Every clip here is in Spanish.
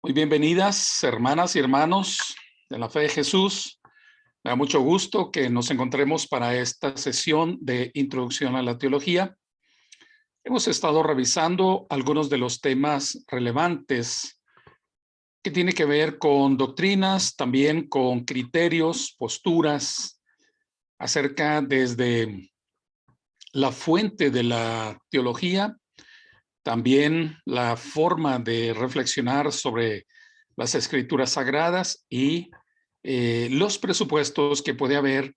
Muy bienvenidas, hermanas y hermanos de la fe de Jesús. Me da mucho gusto que nos encontremos para esta sesión de Introducción a la Teología. Hemos estado revisando algunos de los temas relevantes que tienen que ver con doctrinas, también con criterios, posturas, acerca desde la fuente de la teología, también la forma de reflexionar sobre las escrituras sagradas y los presupuestos que puede haber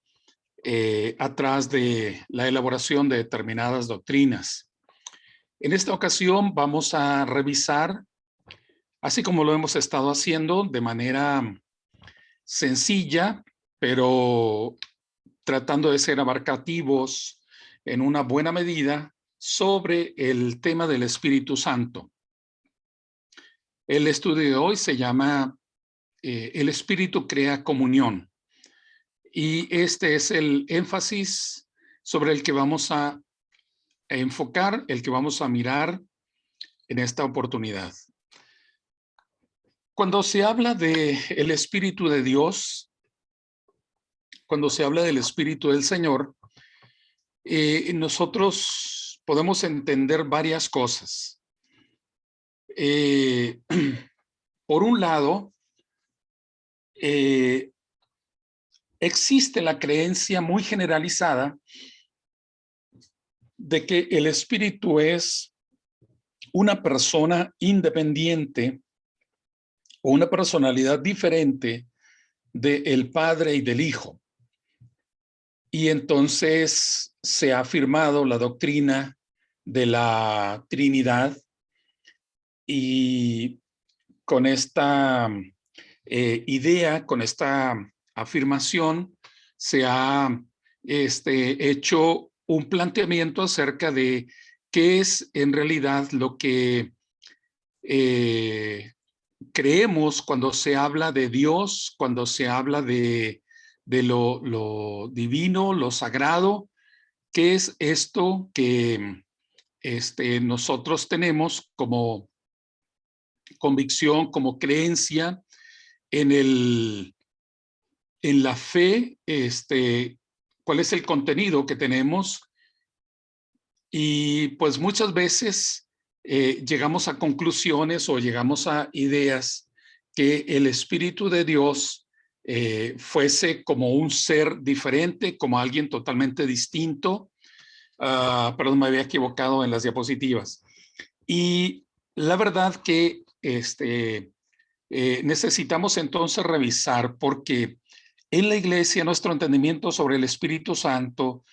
atrás de la elaboración de determinadas doctrinas. En esta ocasión vamos a revisar, así como lo hemos estado haciendo de manera sencilla, pero tratando de ser abarcativos en una buena medida, sobre el tema del Espíritu Santo. El estudio de hoy se llama El Espíritu crea comunión. Y este es el énfasis sobre el que vamos a enfocar, el que vamos a mirar en esta oportunidad. Cuando se habla del Espíritu de Dios, cuando se habla del Espíritu del Señor, nosotros podemos entender varias cosas. Por un lado, existe la creencia muy generalizada de que el Espíritu es una persona independiente o una personalidad diferente del Padre y del Hijo. Y entonces se ha afirmado la doctrina de la Trinidad, y con esta idea, con esta afirmación, se ha hecho un planteamiento acerca de qué es en realidad lo que creemos cuando se habla de Dios, cuando se habla de lo divino, lo sagrado. ¿Qué es esto que nosotros tenemos como convicción, como creencia en la fe? ¿Cuál es el contenido que tenemos? Y pues muchas veces llegamos a conclusiones o llegamos a ideas que el Espíritu de Dios fuese como un ser diferente, como alguien totalmente distinto. Perdón, me había equivocado en las diapositivas. Y la verdad que necesitamos entonces revisar, porque en la Iglesia nuestro entendimiento sobre el Espíritu Santo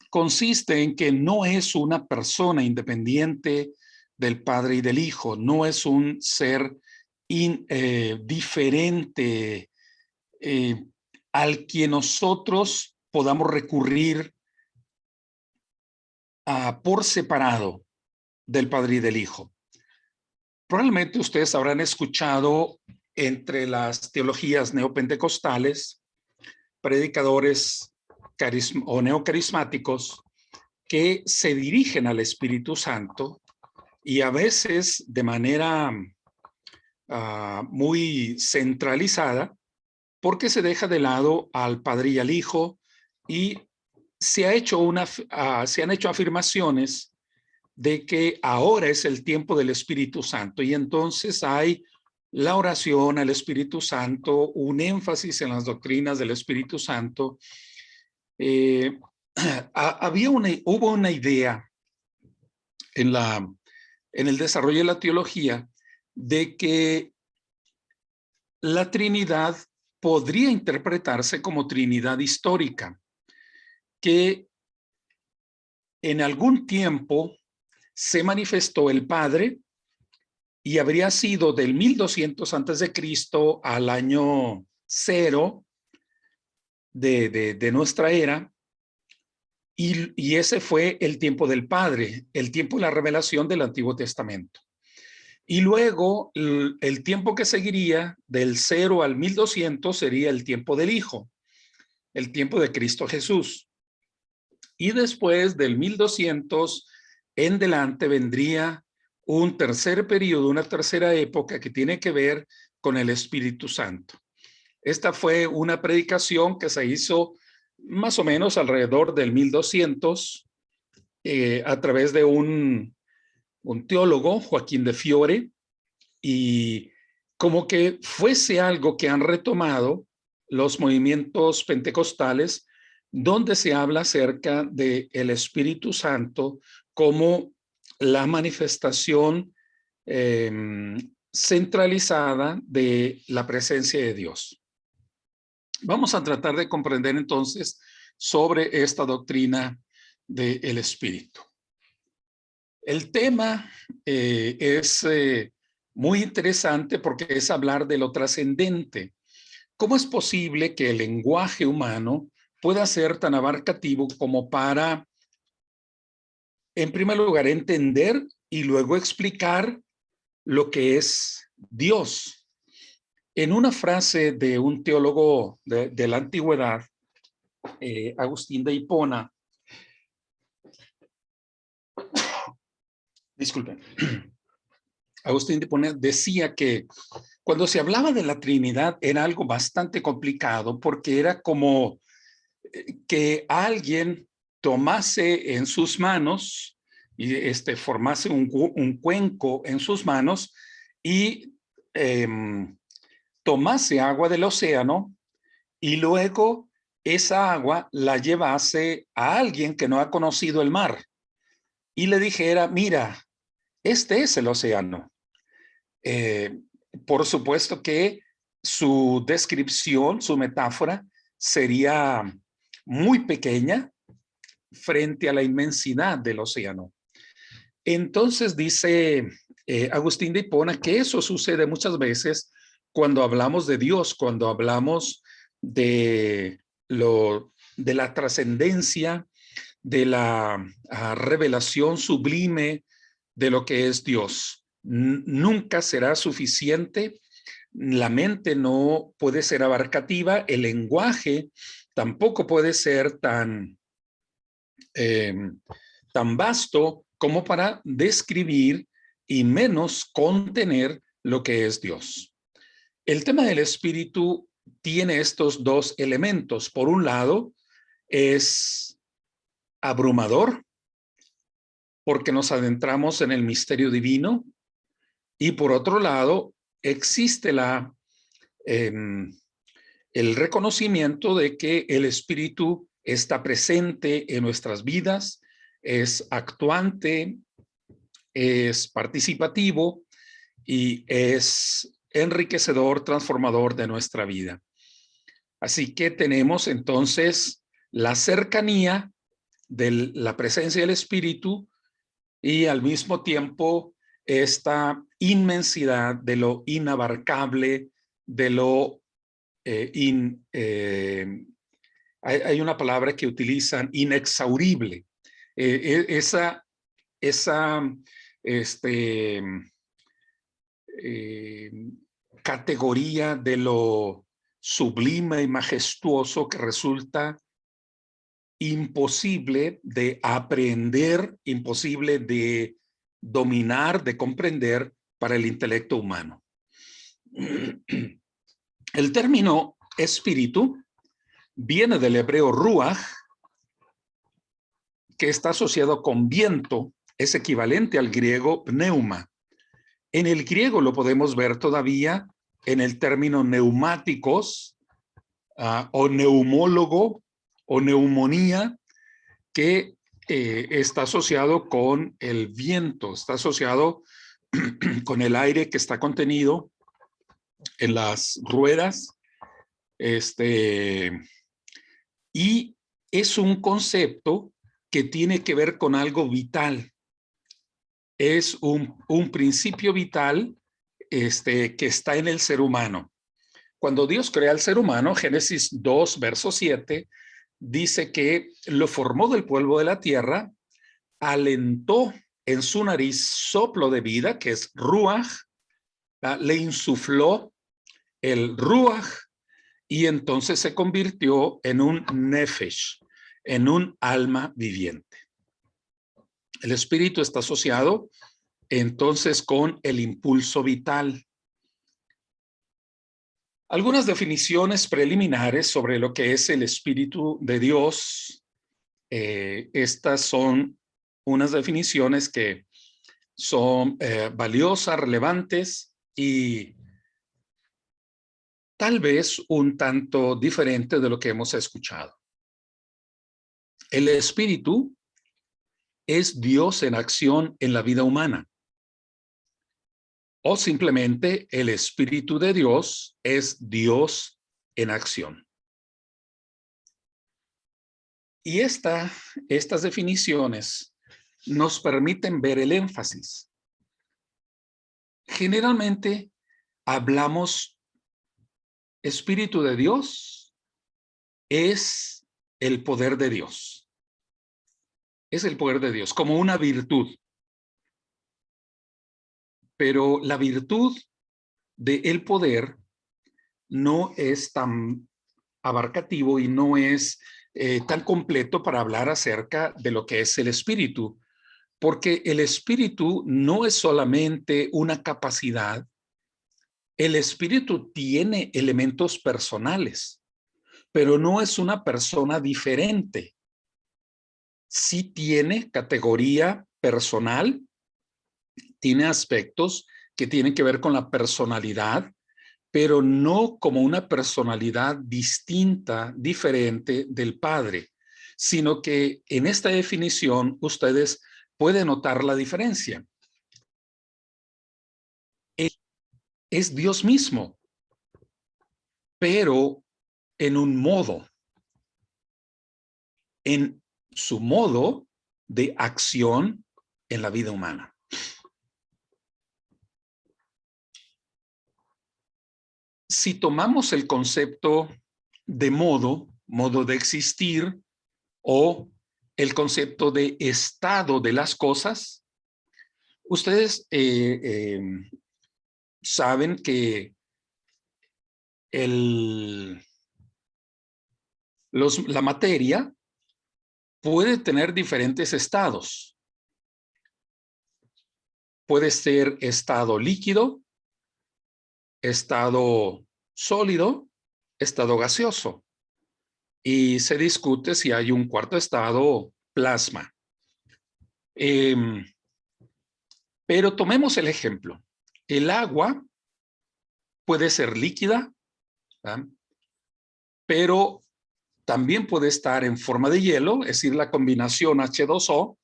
consiste en que no es una persona independiente del Padre y del Hijo, no es un ser diferente al que nosotros podamos recurrir por separado del Padre y del Hijo. Probablemente ustedes habrán escuchado entre las teologías neopentecostales, predicadores o neocarismáticos que se dirigen al Espíritu Santo, y a veces de manera muy centralizada, porque se deja de lado al Padre y al Hijo, y se han hecho afirmaciones de que ahora es el tiempo del Espíritu Santo, y entonces hay la oración al Espíritu Santo, un énfasis en las doctrinas del Espíritu Santo. Hubo una idea en el desarrollo de la teología de que la Trinidad podría interpretarse como Trinidad histórica, que en algún tiempo se manifestó el Padre, y habría sido del 1200 antes de Cristo al año 0 de nuestra era, y ese fue el tiempo del Padre, el tiempo de la revelación del Antiguo Testamento. Y luego el tiempo que seguiría del 0 al 1200 sería el tiempo del Hijo, el tiempo de Cristo Jesús. Y después del 1200 en delante vendría un tercer periodo, una tercera época que tiene que ver con el Espíritu Santo. Esta fue una predicación que se hizo más o menos alrededor del 1200 a través de un teólogo, Joaquín de Fiore, y como que fuese algo que han retomado los movimientos pentecostales, donde se habla acerca del Espíritu Santo como la manifestación centralizada de la presencia de Dios. Vamos a tratar de comprender entonces sobre esta doctrina del Espíritu. El tema es muy interesante porque es hablar de lo trascendente. ¿Cómo es posible que el lenguaje humano pueda ser tan abarcativo como para, en primer lugar, entender y luego explicar lo que es Dios? En una frase de un teólogo de la antigüedad, Agustín de Hipona, disculpen, Agustín de Hipona decía que cuando se hablaba de la Trinidad era algo bastante complicado porque era como que alguien tomase en sus manos y formase un cuenco en sus manos y tomase agua del océano y luego esa agua la llevase a alguien que no ha conocido el mar y le dijera, mira, este es el océano. Por supuesto que su descripción, su metáfora, sería muy pequeña frente a la inmensidad del océano. Entonces dice Agustín de Hipona que eso sucede muchas veces cuando hablamos de Dios, cuando hablamos de la trascendencia, de la revelación sublime de lo que es Dios. Nunca será suficiente, la mente no puede ser abarcativa, el lenguaje tampoco puede ser tan vasto como para describir y menos contener lo que es Dios. El tema del espíritu tiene estos dos elementos. Por un lado, es abrumador porque nos adentramos en el misterio divino y por otro lado, existe el reconocimiento de que el espíritu está presente en nuestras vidas, es actuante, es participativo y es enriquecedor, transformador de nuestra vida. Así que tenemos entonces la cercanía de la presencia del Espíritu y al mismo tiempo esta inmensidad de lo inabarcable, de lo hay una palabra que utilizan, inexhaurible. Esa categoría de lo sublime y majestuoso que resulta imposible de aprender, imposible de dominar, de comprender para el intelecto humano. El término espíritu viene del hebreo ruach, que está asociado con viento, es equivalente al griego pneuma. En el griego lo podemos ver todavía en el término neumáticos o neumólogo o neumonía, que está asociado con el viento, está asociado con el aire que está contenido en las ruedas. Y es un concepto que tiene que ver con algo vital. Es un principio vital que está en el ser humano. Cuando Dios crea al ser humano, Génesis 2, verso 7, dice que lo formó del polvo de la tierra, alentó en su nariz soplo de vida, que es ruach, le insufló el ruach y entonces se convirtió en un nefesh, en un alma viviente. El espíritu está asociado entonces con el impulso vital. Algunas definiciones preliminares sobre lo que es el Espíritu de Dios. Estas son unas definiciones que son valiosas, relevantes y tal vez un tanto diferente de lo que hemos escuchado. El Espíritu es Dios en acción en la vida humana. O simplemente el Espíritu de Dios es Dios en acción. Y estas definiciones nos permiten ver el énfasis. Generalmente hablamos, Espíritu de Dios es el poder de Dios. Es el poder de Dios, como una virtud. Pero la virtud del poder no es tan abarcativo y no es tan completo para hablar acerca de lo que es el espíritu, porque el espíritu no es solamente una capacidad, el espíritu tiene elementos personales, pero no es una persona diferente. Sí tiene categoría personal, tiene aspectos que tienen que ver con la personalidad, pero no como una personalidad distinta, diferente del Padre, sino que en esta definición ustedes pueden notar la diferencia. Es Dios mismo, pero en un modo, en su modo de acción en la vida humana. Si tomamos el concepto de modo de existir, o el concepto de estado de las cosas, ustedes saben que la materia puede tener diferentes estados. Puede ser estado líquido, estado sólido, estado gaseoso. Y se discute si hay un cuarto estado, plasma. Pero tomemos el ejemplo. El agua puede ser líquida, ¿verdad? Pero también puede estar en forma de hielo, es decir, la combinación H2O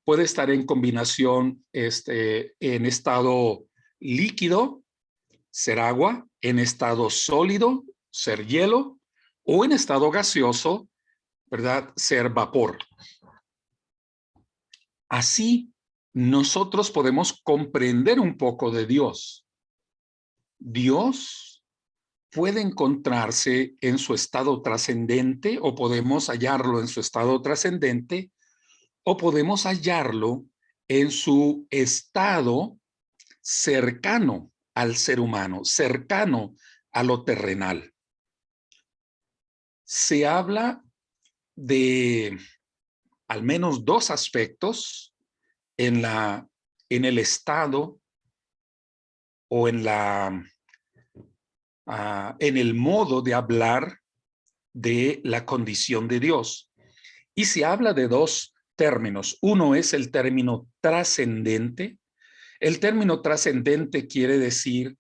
puede estar en combinación en estado líquido, ser agua, en estado sólido, ser hielo, o en estado gaseoso, ¿verdad? Ser vapor. Así, nosotros podemos comprender un poco de Dios. Dios puede encontrarse en su estado trascendente o podemos hallarlo en su estado trascendente o podemos hallarlo en su estado cercano al ser humano, cercano a lo terrenal. Se habla de al menos dos aspectos en el estado o en el modo de hablar de la condición de Dios. Y se habla de dos términos. Uno es el término trascendente. El término trascendente quiere decir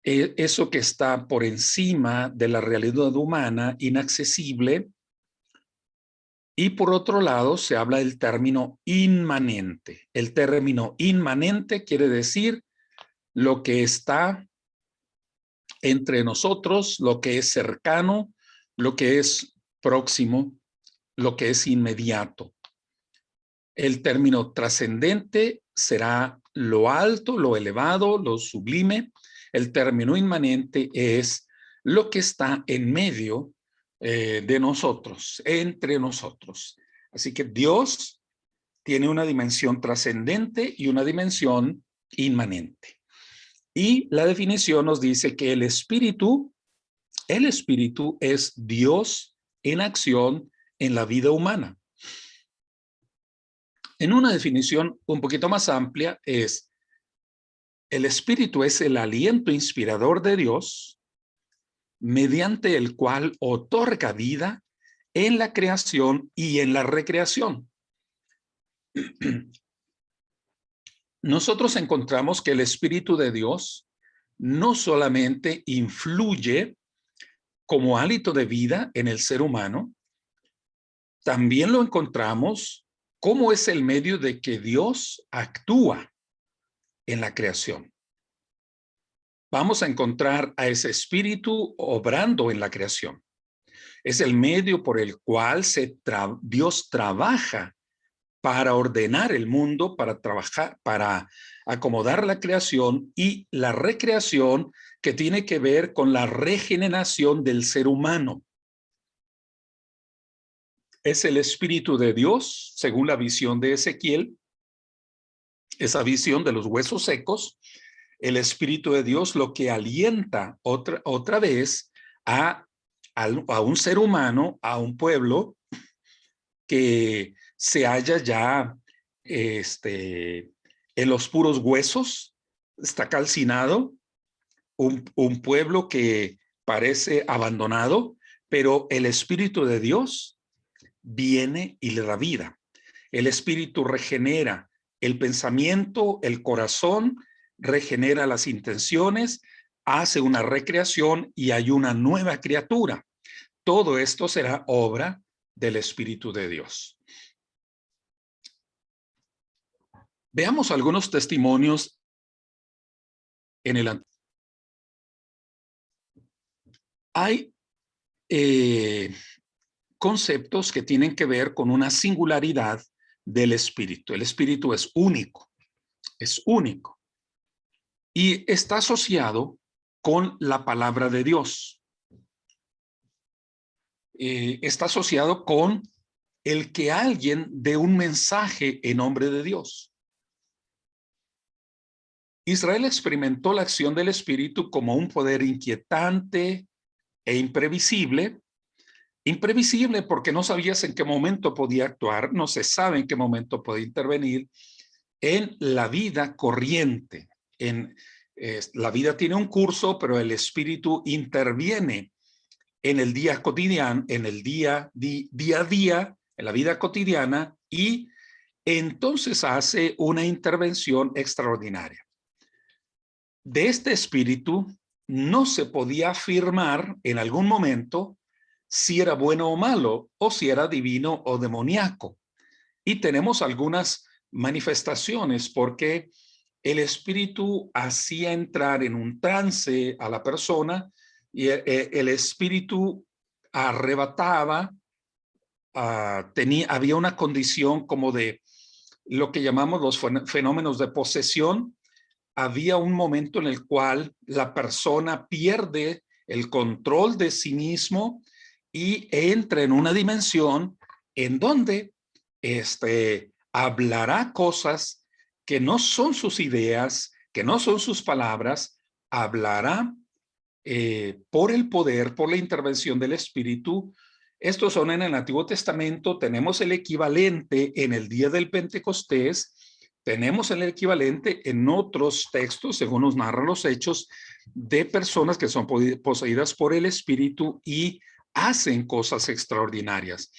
eso que está por encima de la realidad humana, inaccesible. Y por otro lado, se habla del término inmanente. El término inmanente quiere decir lo que está entre nosotros, lo que es cercano, lo que es próximo, lo que es inmediato. El término trascendente será lo alto, lo elevado, lo sublime. El término inmanente es lo que está en medio de nosotros, entre nosotros. Así que Dios tiene una dimensión trascendente y una dimensión inmanente. Y la definición nos dice que el espíritu es Dios en acción en la vida humana. En una definición un poquito más amplia es El Espíritu es el aliento inspirador de Dios, mediante el cual otorga vida en la creación y en la recreación. Nosotros encontramos que el Espíritu de Dios no solamente influye como hálito de vida en el ser humano, también lo encontramos como es el medio de que Dios actúa en la creación. Vamos a encontrar a ese Espíritu obrando en la creación. Es el medio por el cual Dios trabaja para ordenar el mundo, para trabajar, para acomodar la creación y la recreación que tiene que ver con la regeneración del ser humano. Es el Espíritu de Dios, según la visión de Ezequiel, esa visión de los huesos secos, el Espíritu de Dios lo que alienta otra vez a un ser humano, a un pueblo que se halla ya en los puros huesos, está calcinado, un pueblo que parece abandonado, pero el Espíritu de Dios viene y le da vida. El Espíritu regenera el pensamiento, el corazón, regenera las intenciones, hace una recreación y hay una nueva criatura. Todo esto será obra del Espíritu de Dios. Veamos algunos testimonios en el Antiguo. Hay conceptos que tienen que ver con una singularidad del Espíritu. El Espíritu es único y está asociado con la palabra de Dios. Está asociado con el que alguien dé un mensaje en nombre de Dios. Israel experimentó la acción del Espíritu como un poder inquietante e imprevisible. Imprevisible porque no sabías en qué momento podía actuar, no se sabe en qué momento puede intervenir en la vida corriente. La vida tiene un curso, pero el Espíritu interviene en el día cotidiano, en el día a día, en la vida cotidiana, y entonces hace una intervención extraordinaria. De este espíritu no se podía afirmar en algún momento si era bueno o malo, o si era divino o demoníaco. Y tenemos algunas manifestaciones porque el espíritu hacía entrar en un trance a la persona y el espíritu arrebataba, había una condición como de lo que llamamos los fenómenos de posesión. Había un momento en el cual la persona pierde el control de sí mismo y entra en una dimensión en donde hablará cosas que no son sus ideas, que no son sus palabras, hablará por el poder, por la intervención del Espíritu. Estos son en el Antiguo Testamento. Tenemos el equivalente en el día del Pentecostés. Tenemos el equivalente en otros textos, según nos narran los hechos, de personas que son poseídas por el Espíritu y hacen cosas extraordinarias.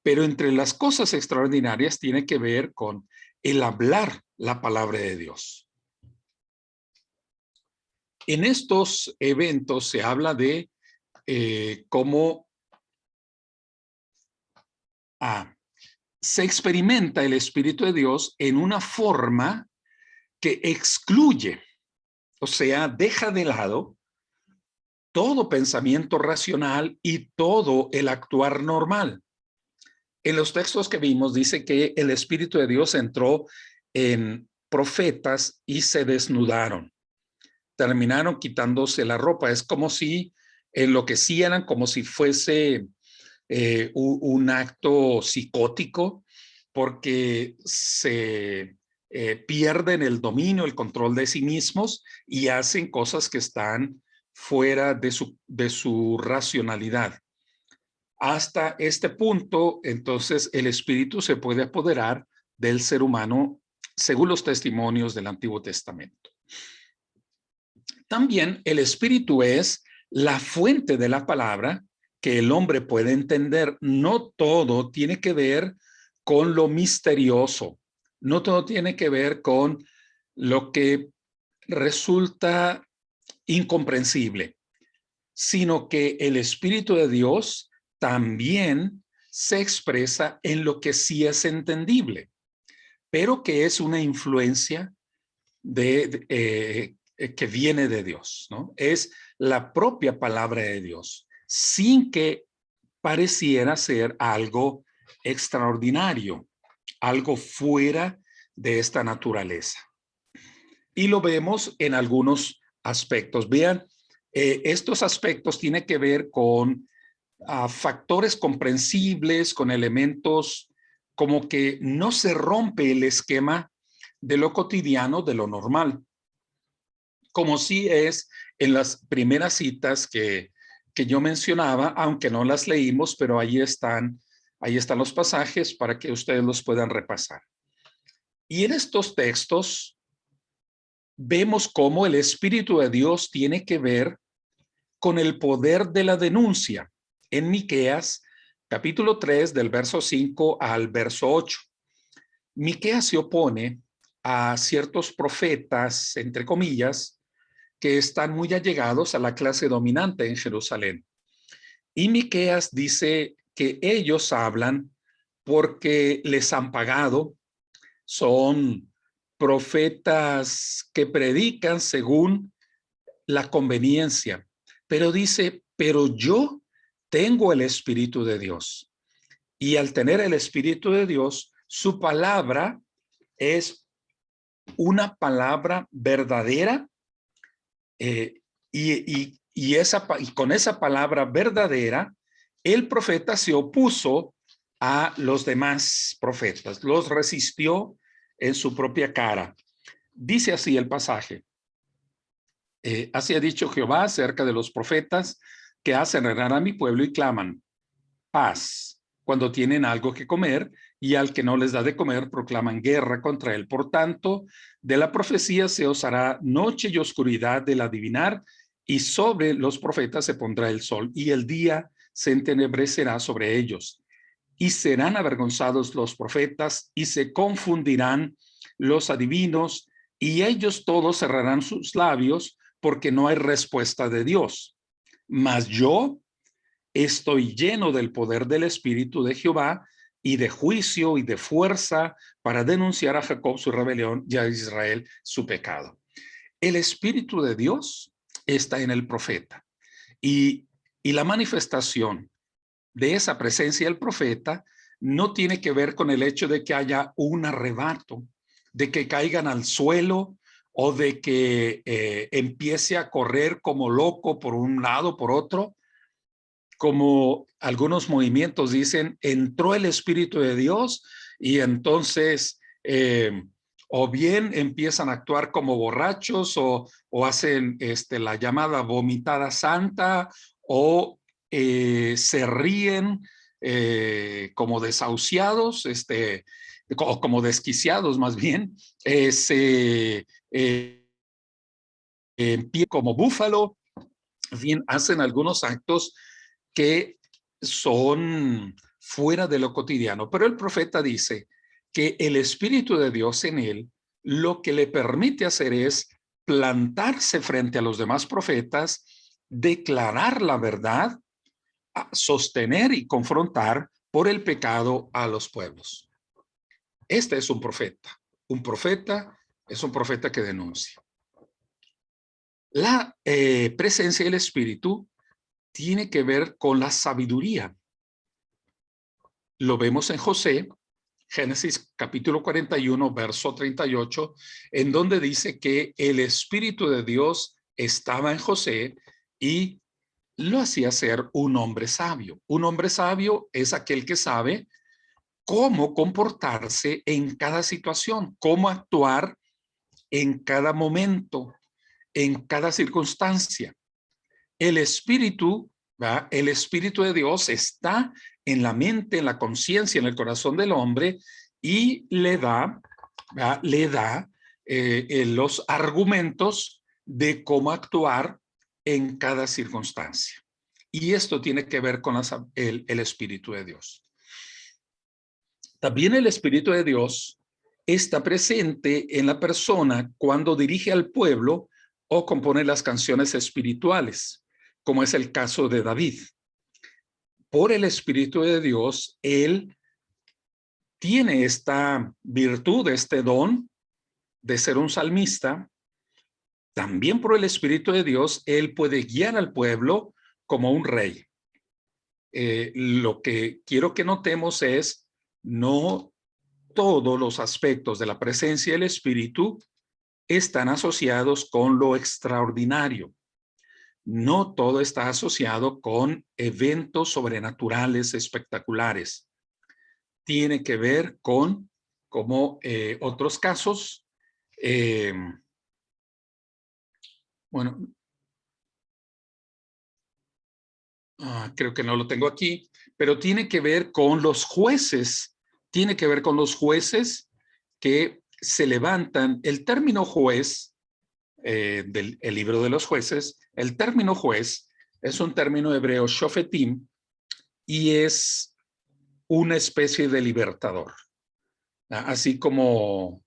Pero entre las cosas extraordinarias tiene que ver con el hablar la palabra de Dios. En estos eventos se habla de cómo se experimenta el Espíritu de Dios en una forma que excluye, o sea, deja de lado todo pensamiento racional y todo el actuar normal. En los textos que vimos dice que el Espíritu de Dios entró en profetas y se desnudaron. Terminaron quitándose la ropa. Es como si enloquecieran, como si fuese un acto psicótico, porque se pierden el dominio, el control de sí mismos y hacen cosas que están fuera de su racionalidad. Hasta este punto, entonces, el espíritu se puede apoderar del ser humano según los testimonios del Antiguo Testamento. También el Espíritu es la fuente de la palabra que el hombre puede entender. No todo tiene que ver con lo misterioso. No todo tiene que ver con lo que resulta incomprensible, sino que el Espíritu de Dios también se expresa en lo que sí es entendible, pero que es una influencia que viene de Dios, ¿no? Es la propia palabra de Dios, sin que pareciera ser algo extraordinario, algo fuera de esta naturaleza. Y lo vemos en algunos aspectos. Vean, estos aspectos tienen que ver con factores comprensibles, con elementos como que no se rompe el esquema de lo cotidiano, de lo normal, como sí es en las primeras citas que yo mencionaba, aunque no las leímos, pero ahí están los pasajes para que ustedes los puedan repasar. Y en estos textos vemos cómo el Espíritu de Dios tiene que ver con el poder de la denuncia. En Miqueas, capítulo 3, del verso 5 al verso 8. Miqueas se opone a ciertos profetas, entre comillas, que están muy allegados a la clase dominante en Jerusalén. Y Miqueas dice que ellos hablan porque les han pagado, son profetas que predican según la conveniencia, pero dice, pero yo tengo el Espíritu de Dios. Y al tener el Espíritu de Dios, su palabra es una palabra verdadera, y con esa palabra verdadera, el profeta se opuso a los demás profetas, los resistió en su propia cara. Dice así el pasaje. Así ha dicho Jehová acerca de los profetas que hacen errar a mi pueblo y claman paz cuando tienen algo que comer, y al que no les da de comer proclaman guerra contra él. Por tanto, de la profecía se os hará noche y oscuridad del adivinar, y sobre los profetas se pondrá el sol, y el día se entenebrecerá sobre ellos. Y serán avergonzados los profetas, y se confundirán los adivinos, y ellos todos cerrarán sus labios, porque no hay respuesta de Dios. Mas yo estoy lleno del poder del Espíritu de Jehová, y de juicio y de fuerza, para denunciar a Jacob su rebelión y a Israel su pecado. El Espíritu de Dios está en el profeta, y la manifestación de esa presencia del profeta no tiene que ver con el hecho de que haya un arrebato, de que caigan al suelo, o de que empiece a correr como loco por un lado, por otro. Como algunos movimientos dicen, entró el Espíritu de Dios y entonces o bien empiezan a actuar como borrachos, o hacen la llamada vomitada santa, o se ríen como desahuciados, o como desquiciados más bien, se empiezan como búfalo, en fin, hacen algunos actos que son fuera de lo cotidiano. Pero el profeta dice que el Espíritu de Dios en él lo que le permite hacer es plantarse frente a los demás profetas, declarar la verdad, sostener y confrontar por el pecado a los pueblos. Este es un profeta. Un profeta es un profeta que denuncia. La presencia del Espíritu tiene que ver con la sabiduría. Lo vemos en José, Génesis capítulo 41, verso 38, en donde dice que el Espíritu de Dios estaba en José y lo hacía ser un hombre sabio. Un hombre sabio es aquel que sabe cómo comportarse en cada situación, cómo actuar en cada momento, en cada circunstancia. El Espíritu, ¿verdad? El Espíritu de Dios está en la mente, en la conciencia, en el corazón del hombre, y le da, ¿verdad? Le da los argumentos de cómo actuar en cada circunstancia. Y esto tiene que ver con el Espíritu de Dios. También el Espíritu de Dios está presente en la persona cuando dirige al pueblo o compone las canciones espirituales, como es el caso de David. Por el Espíritu de Dios, él tiene esta virtud, este don de ser un salmista. También por el Espíritu de Dios, él puede guiar al pueblo como un rey. Lo que quiero que notemos es, no todos los aspectos de la presencia del Espíritu están asociados con lo extraordinario. No todo está asociado con eventos sobrenaturales espectaculares. Tiene que ver con, como otros casos, bueno, creo que no lo tengo aquí, pero tiene que ver con los jueces, tiene que ver con los jueces que se levantan. El término juez, del el libro de los jueces, el término juez es un término hebreo shofetim y es una especie de libertador. Así como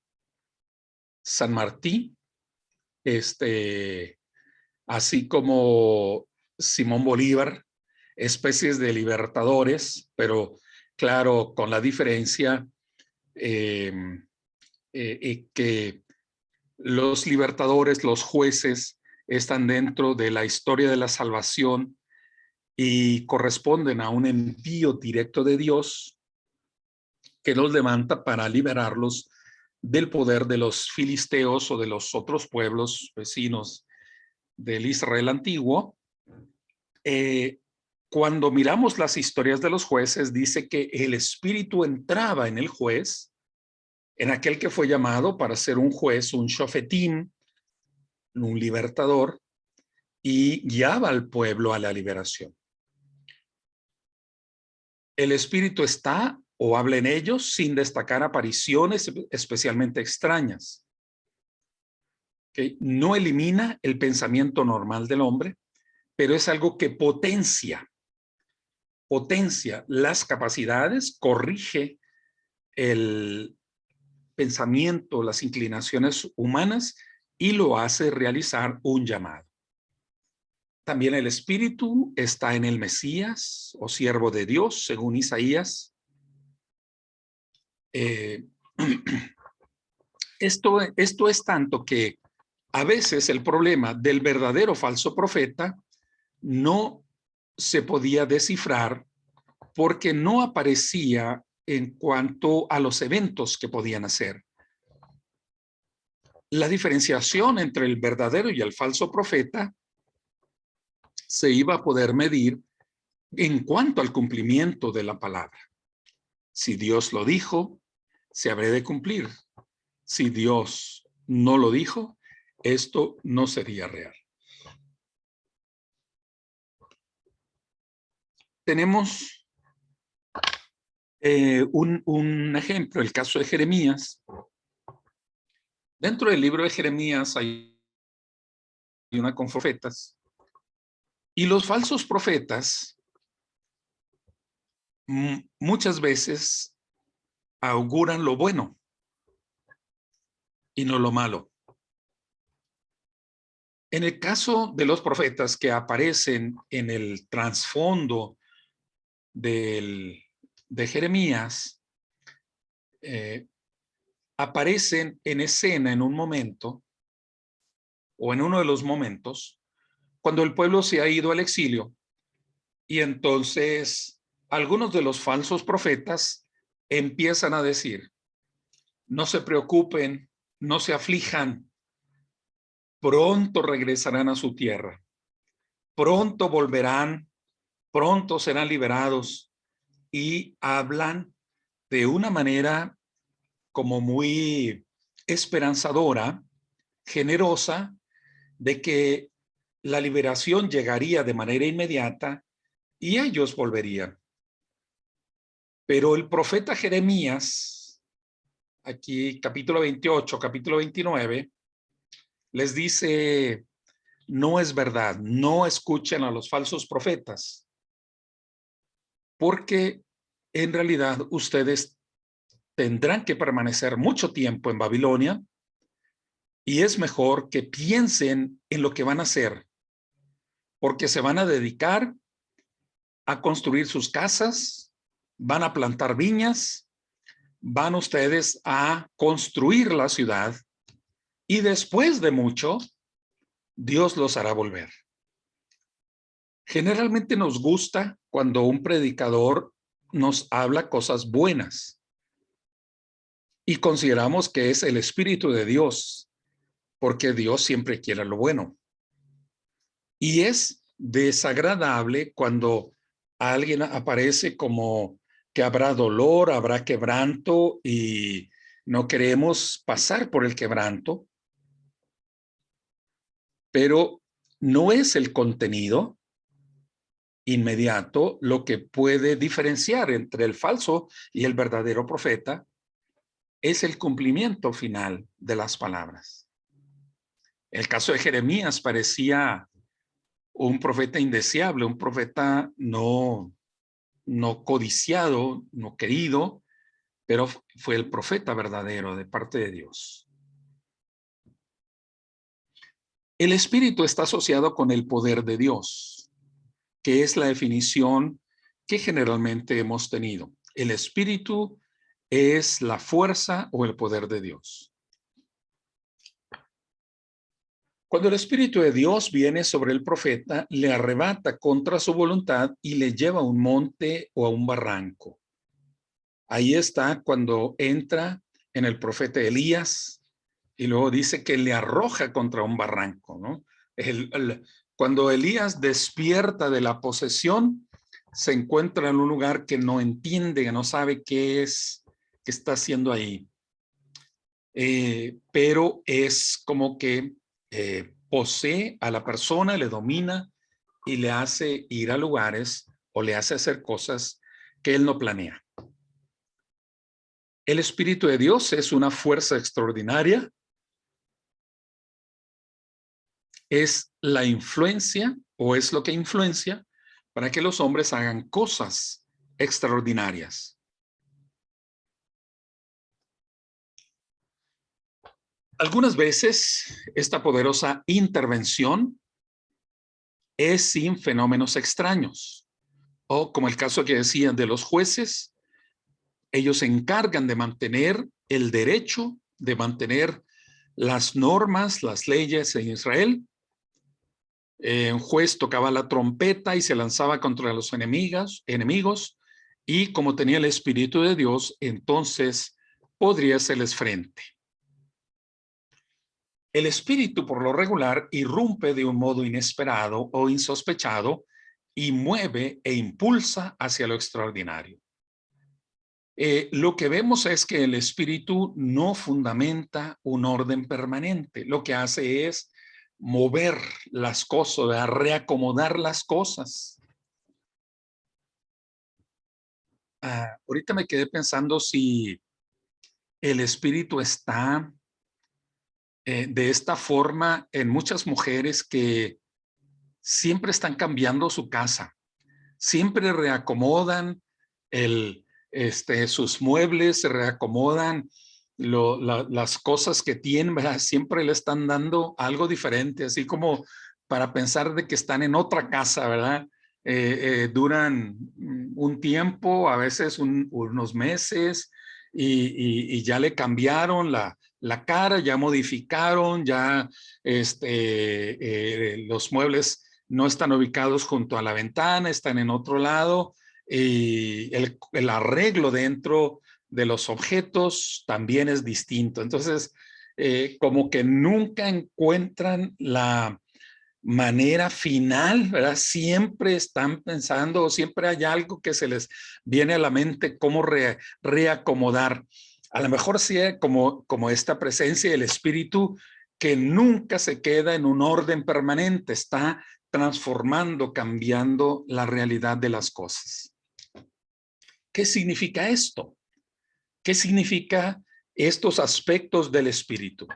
San Martín, así como Simón Bolívar, especies de libertadores, pero claro, con la diferencia que los libertadores, los jueces, están dentro de la historia de la salvación y corresponden a un envío directo de Dios que los levanta para liberarlos del poder de los filisteos o de los otros pueblos vecinos del Israel antiguo. Cuando miramos las historias de los jueces, dice que el Espíritu entraba en el juez, en aquel que fue llamado para ser un juez, un shofetim, un libertador, y guiaba al pueblo a la liberación. El Espíritu está o habla en ellos sin destacar apariciones especialmente extrañas. ¿Okay? No elimina el pensamiento normal del hombre, pero es algo que potencia las capacidades, corrige el pensamiento, las inclinaciones humanas y lo hace realizar un llamado. También el Espíritu está en el Mesías o siervo de Dios, según Isaías. Esto es tanto que a veces el problema del verdadero falso profeta no se podía descifrar porque no aparecía en cuanto a los eventos que podían hacer. La diferenciación entre el verdadero y el falso profeta se iba a poder medir en cuanto al cumplimiento de la palabra. Si Dios lo dijo, se habrá de cumplir. Si Dios no lo dijo, esto no sería real. Tenemos un ejemplo, el caso de Jeremías. Dentro del libro de Jeremías hay una con profetas. Y los falsos profetas muchas veces auguran lo bueno y no lo malo. En el caso de los profetas que aparecen en el trasfondo de Jeremías, aparecen en escena en un momento o en uno de los momentos cuando el pueblo se ha ido al exilio y entonces algunos de los falsos profetas empiezan a decir: no se preocupen, no se aflijan, pronto regresarán a su tierra, pronto volverán, pronto serán liberados, y hablan de una manera como muy esperanzadora, generosa, de que la liberación llegaría de manera inmediata y ellos volverían. Pero el profeta Jeremías, aquí capítulo 28, capítulo 29, les dice no es verdad. No escuchen a los falsos profetas, porque en realidad ustedes tendrán que permanecer mucho tiempo en Babilonia y es mejor que piensen en lo que van a hacer, porque se van a dedicar a construir sus casas, van a plantar viñas, van ustedes a construir la ciudad y después de mucho, Dios los hará volver. Generalmente nos gusta cuando un predicador nos habla cosas buenas y consideramos que es el Espíritu de Dios, porque Dios siempre quiere lo bueno. Y es desagradable cuando alguien aparece como que habrá dolor, habrá quebranto y no queremos pasar por el quebranto, pero no es el contenido inmediato lo que puede diferenciar entre el falso y el verdadero profeta, es el cumplimiento final de las palabras. El caso de Jeremías parecía un profeta indeseable, un profeta no codiciado, no querido, pero fue el profeta verdadero de parte de Dios. El espíritu está asociado con el poder de Dios, que es la definición que generalmente hemos tenido. El espíritu es la fuerza o el poder de Dios. Cuando el Espíritu de Dios viene sobre el profeta, le arrebata contra su voluntad y le lleva a un monte o a un barranco. Ahí está cuando entra en el profeta Elías y luego dice que le arroja contra un barranco, ¿no? Cuando Elías despierta de la posesión, se encuentra en un lugar que no entiende, que no sabe qué es, qué está haciendo ahí. Pero es como que posee a la persona, le domina y le hace ir a lugares o le hace hacer cosas que él no planea. El Espíritu de Dios es una fuerza extraordinaria. Es la influencia o es lo que influencia para que los hombres hagan cosas extraordinarias. Algunas veces esta poderosa intervención es sin fenómenos extraños, o como el caso que decían de los jueces, ellos se encargan de mantener el derecho, de mantener las normas, las leyes en Israel. Un juez tocaba la trompeta y se lanzaba contra los enemigos, y como tenía el Espíritu de Dios, entonces podría hacerles frente. El espíritu, por lo regular, irrumpe de un modo inesperado o insospechado y mueve e impulsa hacia lo extraordinario. Lo que vemos es que el espíritu no fundamenta un orden permanente. Lo que hace es mover las cosas, reacomodar las cosas. Ahorita me quedé pensando si el espíritu está de esta forma en muchas mujeres que siempre están cambiando su casa, siempre reacomodan sus muebles, se reacomodan las cosas que tienen, ¿verdad? Siempre le están dando algo diferente, así como para pensar de que están en otra casa, ¿verdad? Duran un tiempo, a veces unos meses, y ya le cambiaron la cara, ya modificaron, ya los muebles no están ubicados junto a la ventana, están en otro lado, y el arreglo dentro de los objetos también es distinto. Entonces, como que nunca encuentran la manera final, ¿verdad? Siempre están pensando o siempre hay algo que se les viene a la mente cómo reacomodar. A lo mejor sí, como esta presencia del espíritu que nunca se queda en un orden permanente, está transformando, cambiando la realidad de las cosas. ¿Qué significa esto? ¿Qué significa estos aspectos del espíritu?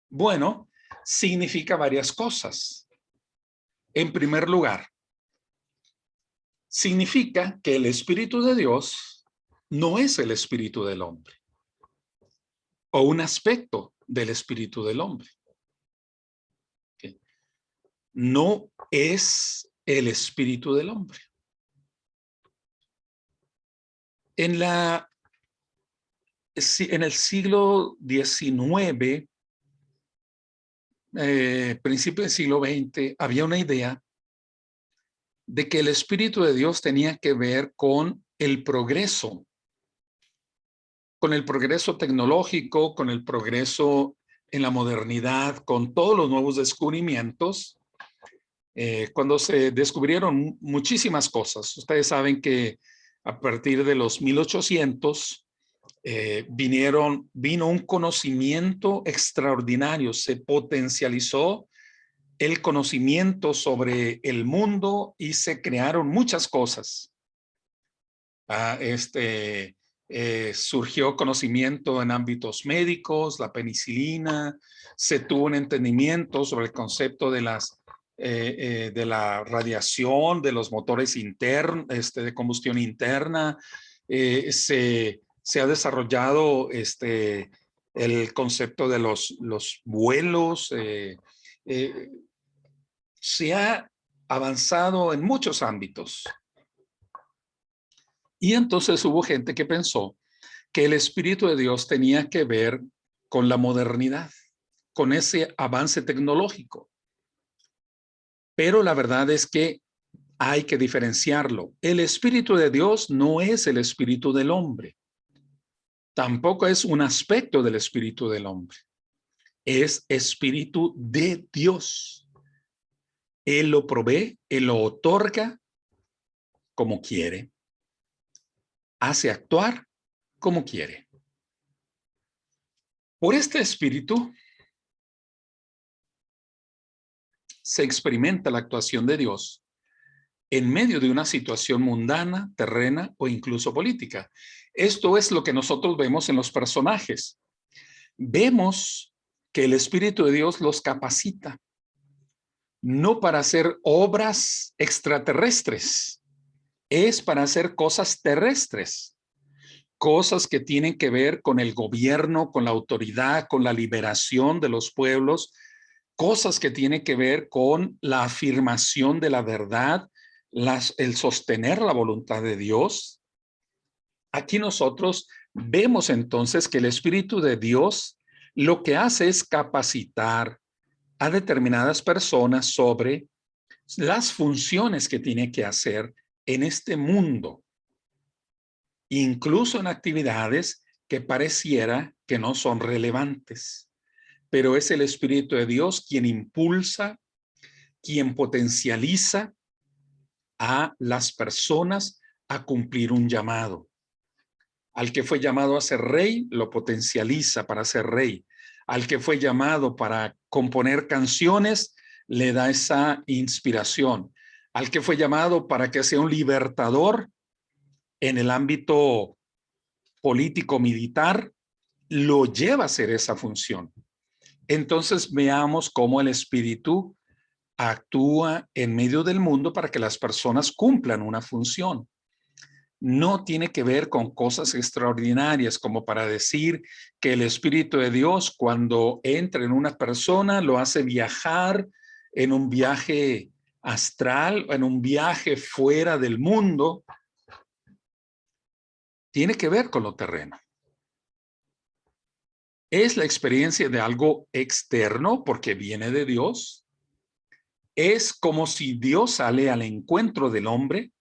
Bueno, significa varias cosas. En primer lugar, significa que el Espíritu de Dios no es el Espíritu del hombre, o un aspecto del Espíritu del hombre. ¿Okay? No es el Espíritu del hombre. En el siglo XIX, principio del siglo XX, había una idea de que el Espíritu de Dios tenía que ver con el progreso tecnológico, con el progreso en la modernidad, con todos los nuevos descubrimientos, cuando se descubrieron muchísimas cosas. Ustedes saben que a partir de los 1800 vino un conocimiento extraordinario, se potencializó el conocimiento sobre el mundo y se crearon muchas cosas. Surgió conocimiento en ámbitos médicos, la penicilina, se tuvo un entendimiento sobre el concepto de de la radiación, de los motores internos, de combustión interna, se ha desarrollado el concepto de los vuelos, se ha avanzado en muchos ámbitos. Y entonces hubo gente que pensó que el Espíritu de Dios tenía que ver con la modernidad, con ese avance tecnológico. Pero la verdad es que hay que diferenciarlo. El Espíritu de Dios no es el Espíritu del hombre. Tampoco es un aspecto del Espíritu del hombre. Es Espíritu de Dios. Él lo provee, Él lo otorga como quiere. Hace actuar como quiere. Por este Espíritu se experimenta la actuación de Dios en medio de una situación mundana, terrena o incluso política. Esto es lo que nosotros vemos en los personajes. Vemos que el Espíritu de Dios los capacita, no para hacer obras extraterrestres, es para hacer cosas terrestres, cosas que tienen que ver con el gobierno, con la autoridad, con la liberación de los pueblos, cosas que tienen que ver con la afirmación de la verdad, el sostener la voluntad de Dios. Aquí nosotros vemos entonces que el Espíritu de Dios lo que hace es capacitar a determinadas personas sobre las funciones que tiene que hacer en este mundo, incluso en actividades que pareciera que no son relevantes. Pero es el Espíritu de Dios quien impulsa, quien potencializa a las personas a cumplir un llamado. Al que fue llamado a ser rey, lo potencializa para ser rey. Al que fue llamado para componer canciones, le da esa inspiración. Al que fue llamado para que sea un libertador en el ámbito político-militar, lo lleva a hacer esa función. Entonces veamos cómo el Espíritu actúa en medio del mundo para que las personas cumplan una función. No tiene que ver con cosas extraordinarias, como para decir que el Espíritu de Dios, cuando entra en una persona, lo hace viajar en un viaje astral, en un viaje fuera del mundo. Tiene que ver con lo terreno. Es la experiencia de algo externo porque viene de Dios. Es como si Dios sale al encuentro del hombre.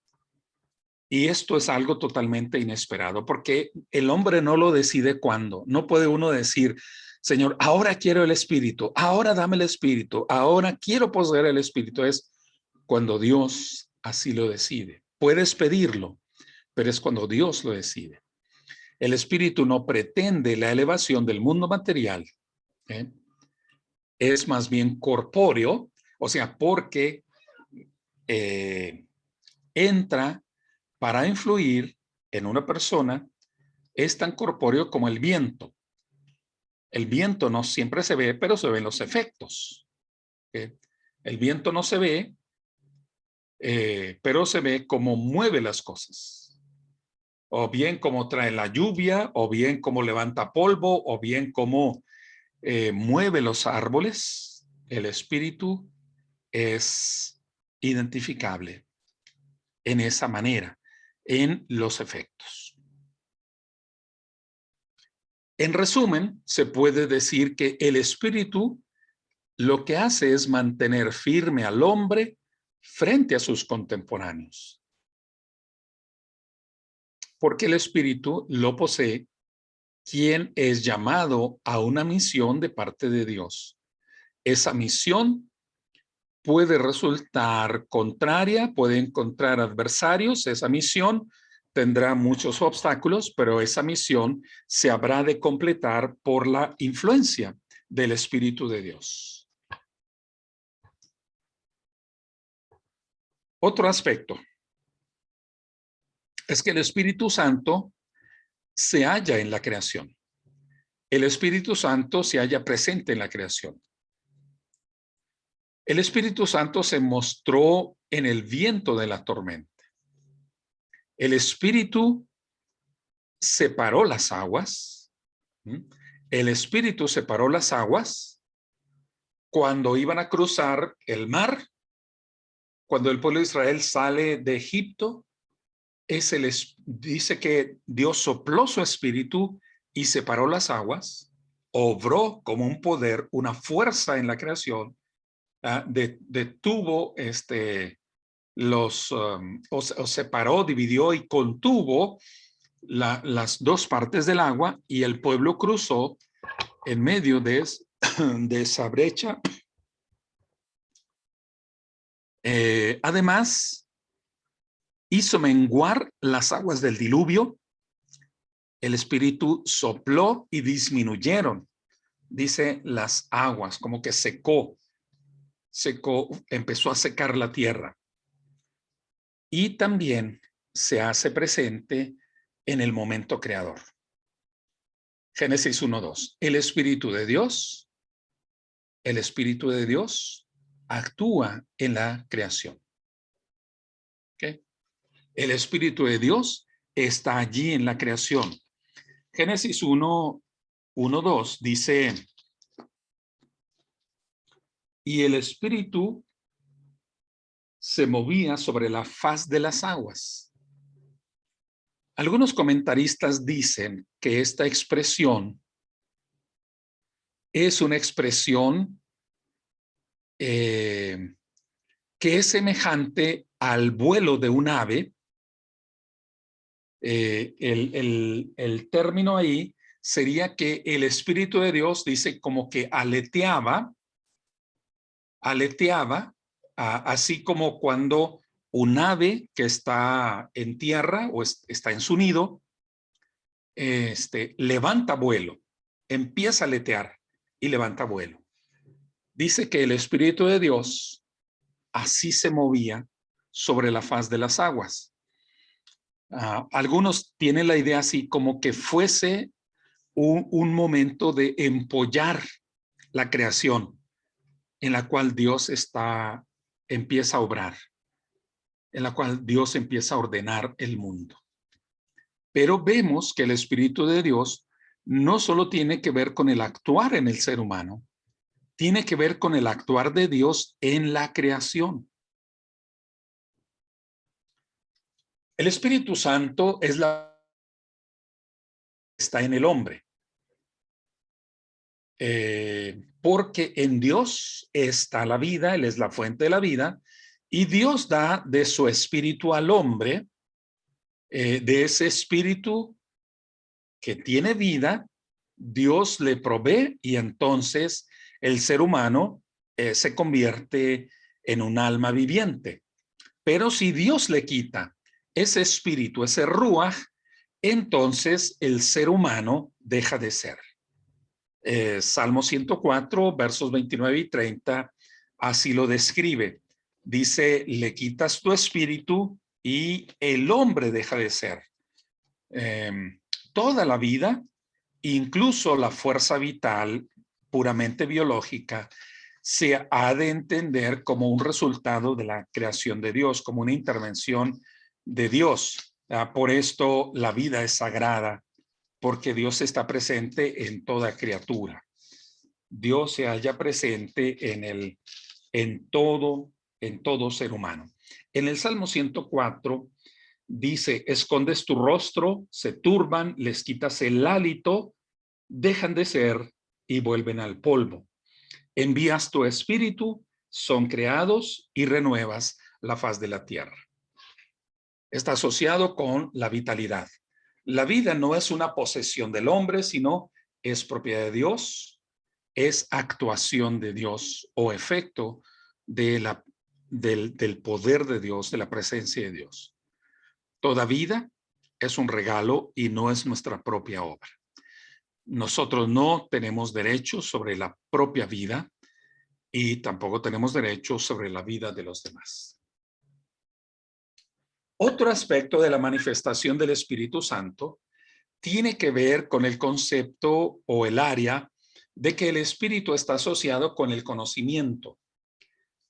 Y esto es algo totalmente inesperado, porque el hombre no lo decide cuándo. No puede uno decir, Señor, ahora quiero el Espíritu, ahora dame el Espíritu, ahora quiero poseer el Espíritu. Es cuando Dios así lo decide. Puedes pedirlo, pero es cuando Dios lo decide. El Espíritu no pretende la elevación del mundo material. Es más bien corpóreo, o sea, porque entra para influir en una persona. Es tan corpóreo como el viento. El viento no siempre se ve, pero se ven los efectos. El viento no se ve, pero se ve cómo mueve las cosas. O bien cómo trae la lluvia, o bien cómo levanta polvo, o bien cómo mueve los árboles. El espíritu es identificable en esa manera, en los efectos. En resumen, se puede decir que el espíritu lo que hace es mantener firme al hombre frente a sus contemporáneos. Porque el espíritu lo posee quien es llamado a una misión de parte de Dios. Esa misión puede resultar contraria, puede encontrar adversarios, esa misión tendrá muchos obstáculos, pero esa misión se habrá de completar por la influencia del Espíritu de Dios. Otro aspecto es que el Espíritu Santo se halla en la creación. El Espíritu Santo se halla presente en la creación. El Espíritu Santo se mostró en el viento de la tormenta. El Espíritu separó las aguas. El Espíritu separó las aguas cuando iban a cruzar el mar. Cuando el pueblo de Israel sale de Egipto, dice que Dios sopló su espíritu y separó las aguas, obró como un poder, una fuerza en la creación, detuvo o separó, dividió y contuvo las dos partes del agua, y el pueblo cruzó en medio de esa brecha. Además, hizo menguar las aguas del diluvio. El espíritu sopló y disminuyeron, dice, las aguas, como que secó, empezó a secar la tierra. Y también se hace presente en el momento creador. Génesis 1:2. El Espíritu de Dios actúa en la creación. ¿Okay? El Espíritu de Dios está allí en la creación. Génesis 1:2 dice: y el Espíritu se movía sobre la faz de las aguas. Algunos comentaristas dicen que esta expresión es una expresión que es semejante al vuelo de un ave. El término ahí sería que el Espíritu de Dios, dice, como que aleteaba, así como cuando un ave que está en tierra o está en su nido, levanta vuelo, empieza a aletear y levanta vuelo. Dice que el Espíritu de Dios así se movía sobre la faz de las aguas. Algunos tienen la idea así como que fuese un momento de empollar la creación en la cual Dios empieza a obrar, en la cual Dios empieza a ordenar el mundo. Pero vemos que el Espíritu de Dios no solo tiene que ver con el actuar en el ser humano, tiene que ver con el actuar de Dios en la creación. El Espíritu Santo está en el hombre. Porque en Dios está la vida, Él es la fuente de la vida, y Dios da de su espíritu al hombre, de ese espíritu que tiene vida, Dios le provee, y entonces el ser humano se convierte en un alma viviente. Pero si Dios le quita ese espíritu, ese ruaj, entonces el ser humano deja de ser. Salmo 104, versos 29 y 30, así lo describe. Dice: le quitas tu espíritu y el hombre deja de ser. Toda la vida, incluso la fuerza vital puramente biológica, se ha de entender como un resultado de la creación de Dios, como una intervención de Dios. Por esto la vida es sagrada, porque Dios está presente en toda criatura. Dios se halla presente en todo ser humano. En el Salmo 104 dice: escondes tu rostro, se turban, les quitas el hálito, dejan de ser y vuelven al polvo. Envías tu espíritu, son creados y renuevas la faz de la tierra. Está asociado con la vitalidad. La vida no es una posesión del hombre, sino es propiedad de Dios, es actuación de Dios o efecto del poder de Dios, de la presencia de Dios. Toda vida es un regalo y no es nuestra propia obra. Nosotros no tenemos derechos sobre la propia vida y tampoco tenemos derechos sobre la vida de los demás. Otro aspecto de la manifestación del Espíritu Santo tiene que ver con el concepto o el área de que el Espíritu está asociado con el conocimiento.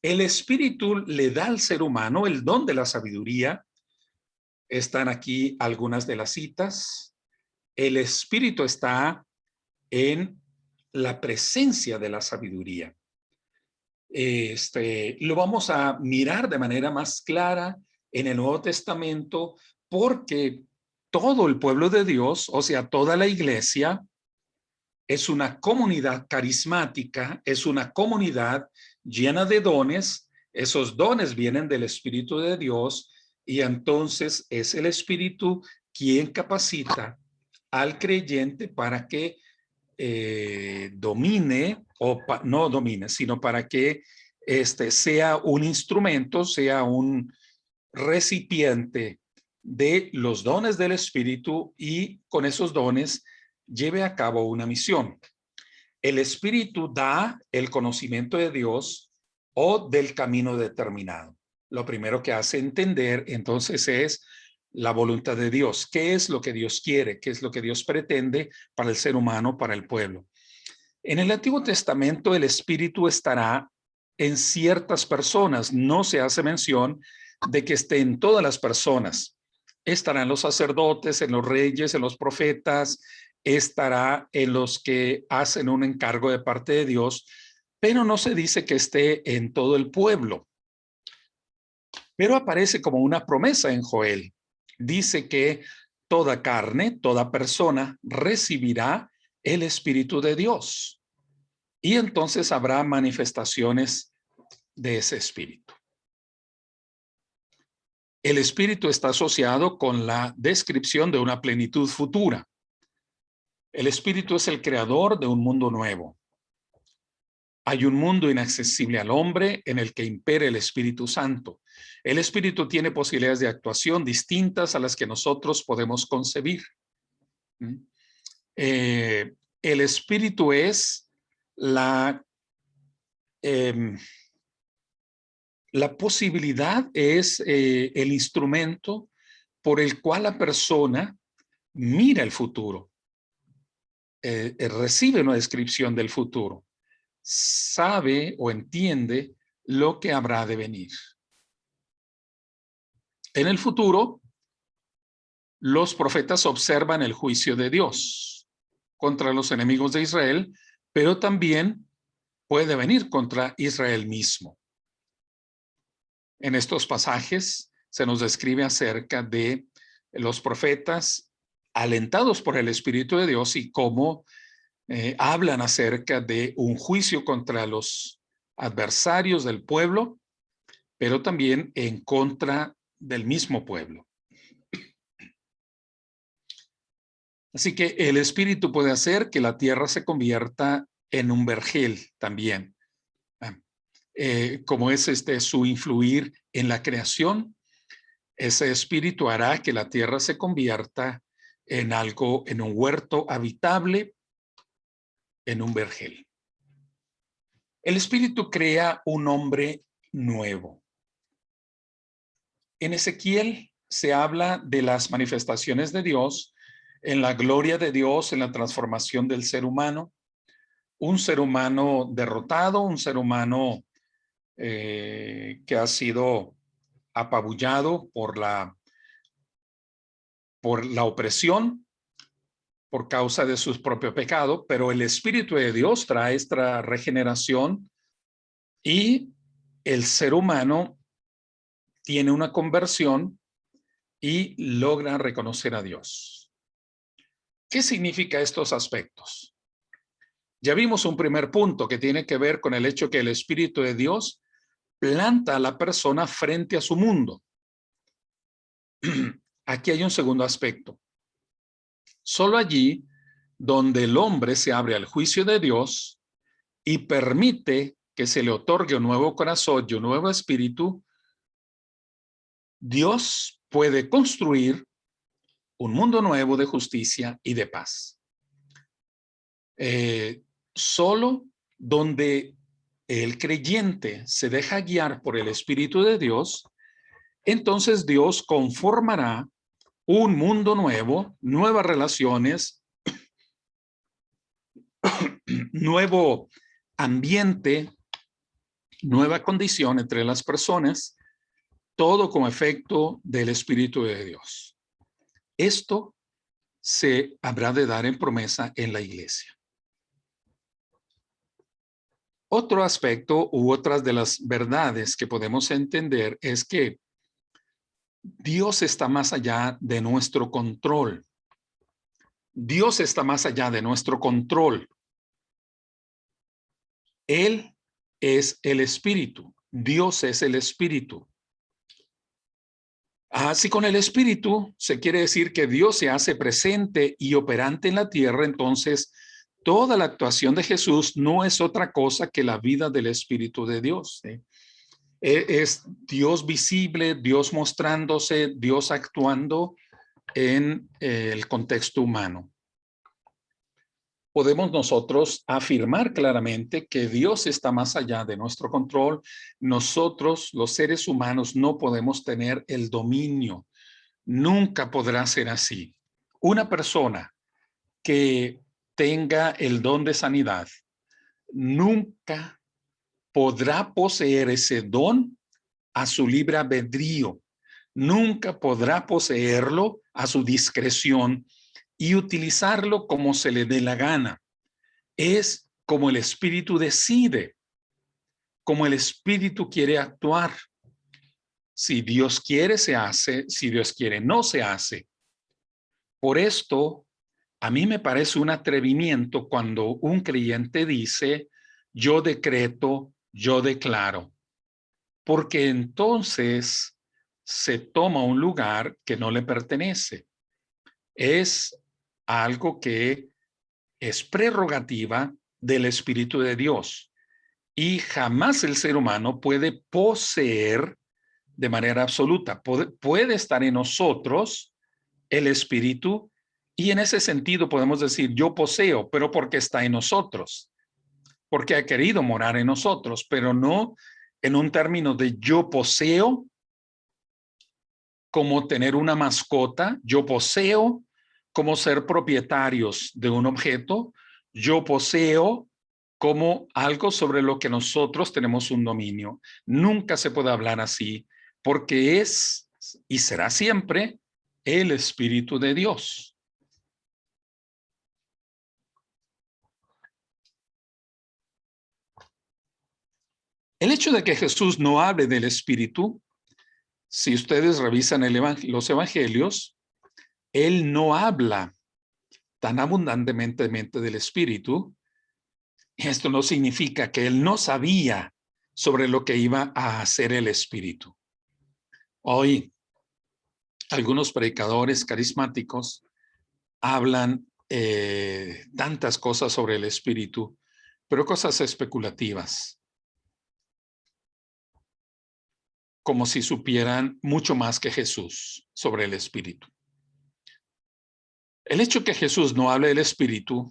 El Espíritu le da al ser humano el don de la sabiduría. Están aquí algunas de las citas. El Espíritu está en la presencia de la sabiduría. Lo vamos a mirar de manera más clara en el Nuevo Testamento, porque todo el pueblo de Dios, o sea, toda la iglesia, es una comunidad carismática, es una comunidad llena de dones. Esos dones vienen del Espíritu de Dios y entonces es el Espíritu quien capacita al creyente para que domine, o no domine, sino para que sea un instrumento, sea un recipiente de los dones del Espíritu y con esos dones lleve a cabo una misión. El Espíritu da el conocimiento de Dios o del camino determinado. Lo primero que hace entender entonces es la voluntad de Dios. ¿Qué es lo que Dios quiere? ¿Qué es lo que Dios pretende para el ser humano, para el pueblo? En el Antiguo Testamento el Espíritu estará en ciertas personas. No se hace mención de que esté en todas las personas. Estará en los sacerdotes, en los reyes, en los profetas, estará en los que hacen un encargo de parte de Dios, pero no se dice que esté en todo el pueblo. Pero aparece como una promesa en Joel. Dice que toda carne, toda persona recibirá el Espíritu de Dios. Y entonces habrá manifestaciones de ese Espíritu. El Espíritu está asociado con la descripción de una plenitud futura. El Espíritu es el creador de un mundo nuevo. Hay un mundo inaccesible al hombre en el que impera el Espíritu Santo. El Espíritu tiene posibilidades de actuación distintas a las que nosotros podemos concebir. El Espíritu es la posibilidad, es el instrumento por el cual la persona mira el futuro, recibe una descripción del futuro, sabe o entiende lo que habrá de venir. En el futuro, los profetas observan el juicio de Dios contra los enemigos de Israel, pero también puede venir contra Israel mismo. En estos pasajes se nos describe acerca de los profetas alentados por el Espíritu de Dios y cómo hablan acerca de un juicio contra los adversarios del pueblo, pero también en contra del mismo pueblo. Así que el Espíritu puede hacer que la tierra se convierta en un vergel también. Como es su influir en la creación, ese Espíritu hará que la tierra se convierta en algo, en un huerto habitable, en un vergel. El Espíritu crea un hombre nuevo. En Ezequiel se habla de las manifestaciones de Dios, en la gloria de Dios, en la transformación del ser humano. un ser humano derrotado, un ser humano que ha sido apabullado por la opresión, por causa de su propio pecado, pero el Espíritu de Dios trae esta regeneración y el ser humano tiene una conversión y logra reconocer a Dios. ¿Qué significa estos aspectos? Ya vimos un primer punto que tiene que ver con el hecho que el Espíritu de Dios planta a la persona frente a su mundo. Aquí hay un segundo aspecto. Solo allí donde el hombre se abre al juicio de Dios y permite que se le otorgue un nuevo corazón y un nuevo espíritu, Dios puede construir un mundo nuevo de justicia y de paz. Solo donde el creyente se deja guiar por el Espíritu de Dios, entonces Dios conformará un mundo nuevo, nuevas relaciones, nuevo ambiente, nueva condición entre las personas, todo como efecto del Espíritu de Dios. Esto se habrá de dar en promesa en la iglesia. Otro aspecto u otras de las verdades que podemos entender es que Dios está más allá de nuestro control. Dios está más allá de nuestro control. Él es el Espíritu. Dios es el Espíritu. Así con el Espíritu se quiere decir que Dios se hace presente y operante en la tierra, entonces toda la actuación de Jesús no es otra cosa que la vida del Espíritu de Dios. Es Dios visible, Dios mostrándose, Dios actuando en el contexto humano. Podemos nosotros afirmar claramente que Dios está más allá de nuestro control. Nosotros, los seres humanos, no podemos tener el dominio. Nunca podrá ser así. Una persona que tenga el don de sanidad nunca podrá poseer ese don a su libre albedrío. Nunca podrá poseerlo a su discreción y utilizarlo como se le dé la gana. Es como el Espíritu decide, como el Espíritu quiere actuar. Si Dios quiere, se hace. Si Dios quiere, no se hace. Por esto, a mí me parece un atrevimiento cuando un creyente dice, yo decreto, yo declaro, porque entonces se toma un lugar que no le pertenece. Es algo que es prerrogativa del Espíritu de Dios y jamás el ser humano puede poseer de manera absoluta. Puede estar en nosotros el Espíritu y en ese sentido podemos decir yo poseo, pero porque está en nosotros, porque ha querido morar en nosotros, pero no en un término de yo poseo como tener una mascota, yo poseo como ser propietarios de un objeto, yo poseo como algo sobre lo que nosotros tenemos un dominio. Nunca se puede hablar así, porque es y será siempre el Espíritu de Dios. El hecho de que Jesús no hable del Espíritu, si ustedes revisan los evangelios, él no habla tan abundantemente del Espíritu. Esto no significa que él no sabía sobre lo que iba a hacer el Espíritu. Hoy, algunos predicadores carismáticos hablan tantas cosas sobre el Espíritu, pero cosas especulativas, como si supieran mucho más que Jesús sobre el Espíritu. El hecho que Jesús no hable del Espíritu,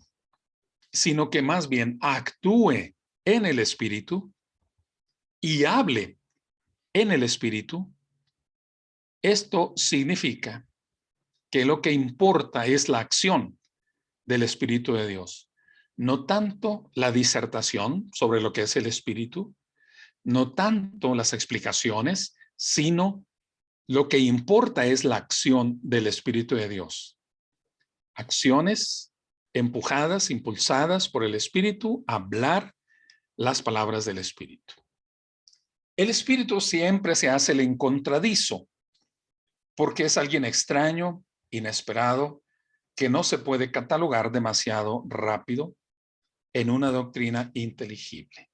sino que más bien actúe en el Espíritu y hable en el Espíritu, esto significa que lo que importa es la acción del Espíritu de Dios. no tanto la disertación sobre lo que es el espíritu, no tanto las explicaciones, sino lo que importa es la acción del Espíritu de Dios. Acciones empujadas, impulsadas por el Espíritu, a hablar las palabras del Espíritu. El Espíritu siempre se hace el encontradizo, porque es alguien extraño, inesperado, que no se puede catalogar demasiado rápido en una doctrina inteligible.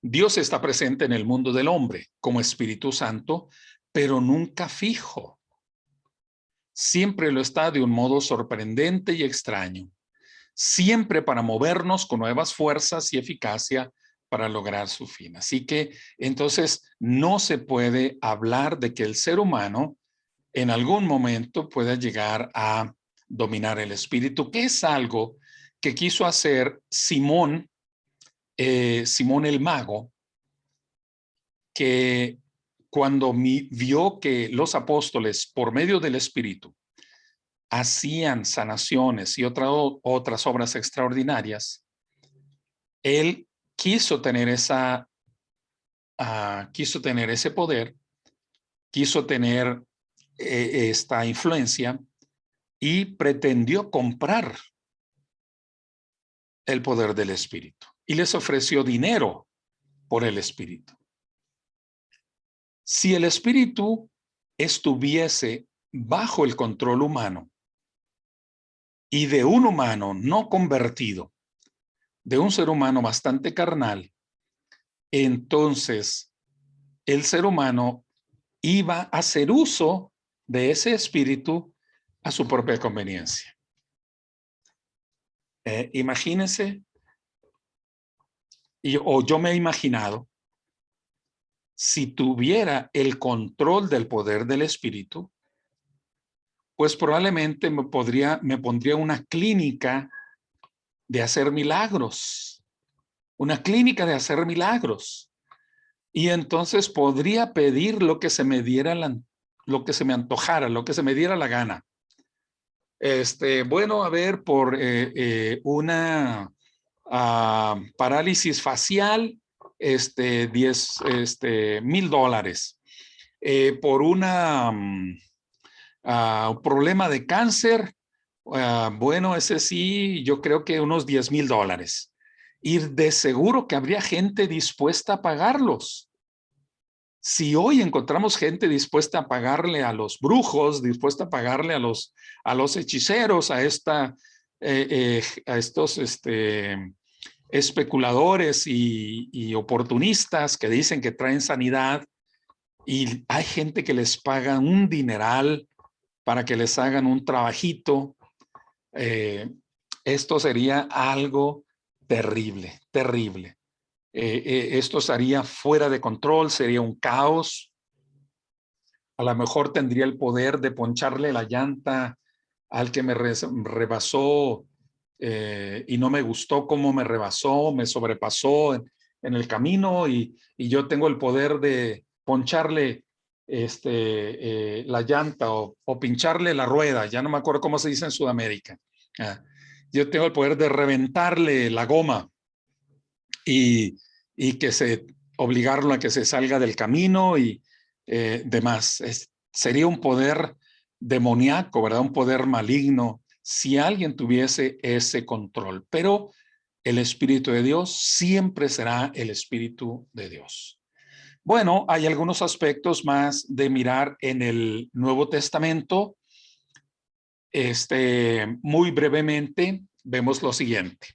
Dios está presente en el mundo del hombre como Espíritu Santo, pero nunca fijo. Siempre lo está de un modo sorprendente y extraño, siempre para movernos con nuevas fuerzas y eficacia para lograr su fin. Así que entonces no se puede hablar de que el ser humano en algún momento pueda llegar a dominar el espíritu, que es algo que quiso hacer Simón el mago, que cuando vio que los apóstoles, por medio del Espíritu, hacían sanaciones y otras obras extraordinarias, él quiso tener ese poder, quiso tener esta influencia y pretendió comprar el poder del Espíritu y les ofreció dinero por el Espíritu. Si el Espíritu estuviese bajo el control humano y de un humano no convertido, de un ser humano bastante carnal, entonces el ser humano iba a hacer uso de ese espíritu a su propia conveniencia. Imagínense, yo me he imaginado, si tuviera el control del poder del espíritu, pues probablemente me pondría una clínica de hacer milagros, una clínica de hacer milagros. Y entonces podría pedir lo que se me diera, lo que se me antojara, lo que se me diera la gana. Bueno, a ver, por una parálisis facial, $10,000. Por una problema de cáncer, bueno, ese sí, yo creo que unos $10,000. Y de seguro que habría gente dispuesta a pagarlos. Si hoy encontramos gente dispuesta a pagarle a los brujos, dispuesta a pagarle a los hechiceros, a estos especuladores y oportunistas que dicen que traen sanidad, y hay gente que les paga un dineral para que les hagan un trabajito, esto sería algo terrible, terrible. Esto estaría fuera de control, sería un caos. A lo mejor tendría el poder de poncharle la llanta al que me rebasó y no me gustó cómo me rebasó, me sobrepasó en el camino, y yo tengo el poder de poncharle la llanta o pincharle la rueda, ya no me acuerdo cómo se dice en Sudamérica. Yo tengo el poder de reventarle la goma y que obligarlo a que se salga del camino y demás. Sería un poder demoníaco, ¿verdad? Un poder maligno si alguien tuviese ese control. Pero el Espíritu de Dios siempre será el Espíritu de Dios. Bueno, hay algunos aspectos más de mirar en el Nuevo Testamento. Muy brevemente, vemos lo siguiente.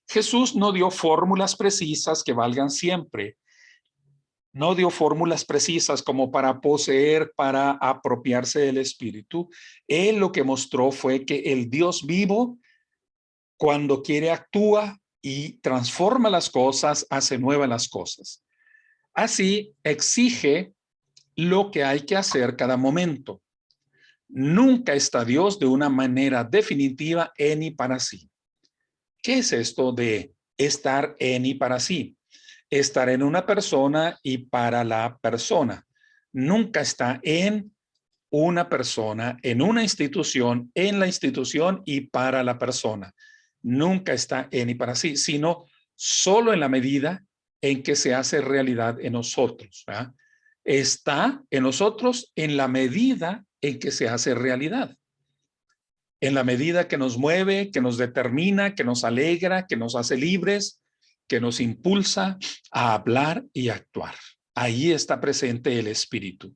Jesús no dio fórmulas precisas que valgan siempre. No dio fórmulas precisas como para poseer, para apropiarse del Espíritu. Él lo que mostró fue que el Dios vivo, cuando quiere, actúa y transforma las cosas, hace nuevas las cosas. Así exige lo que hay que hacer cada momento. Nunca está Dios de una manera definitiva en y para sí. ¿Qué es esto de estar en y para sí? Estar en una persona y para la persona. Nunca está en una persona, en una institución, en la institución y para la persona. Nunca está en y para sí, sino solo en la medida en que se hace realidad en nosotros, ¿verdad? Está en nosotros en la medida en que se hace realidad. En la medida que nos mueve, que nos determina, que nos alegra, que nos hace libres, que nos impulsa a hablar y actuar. Ahí está presente el Espíritu.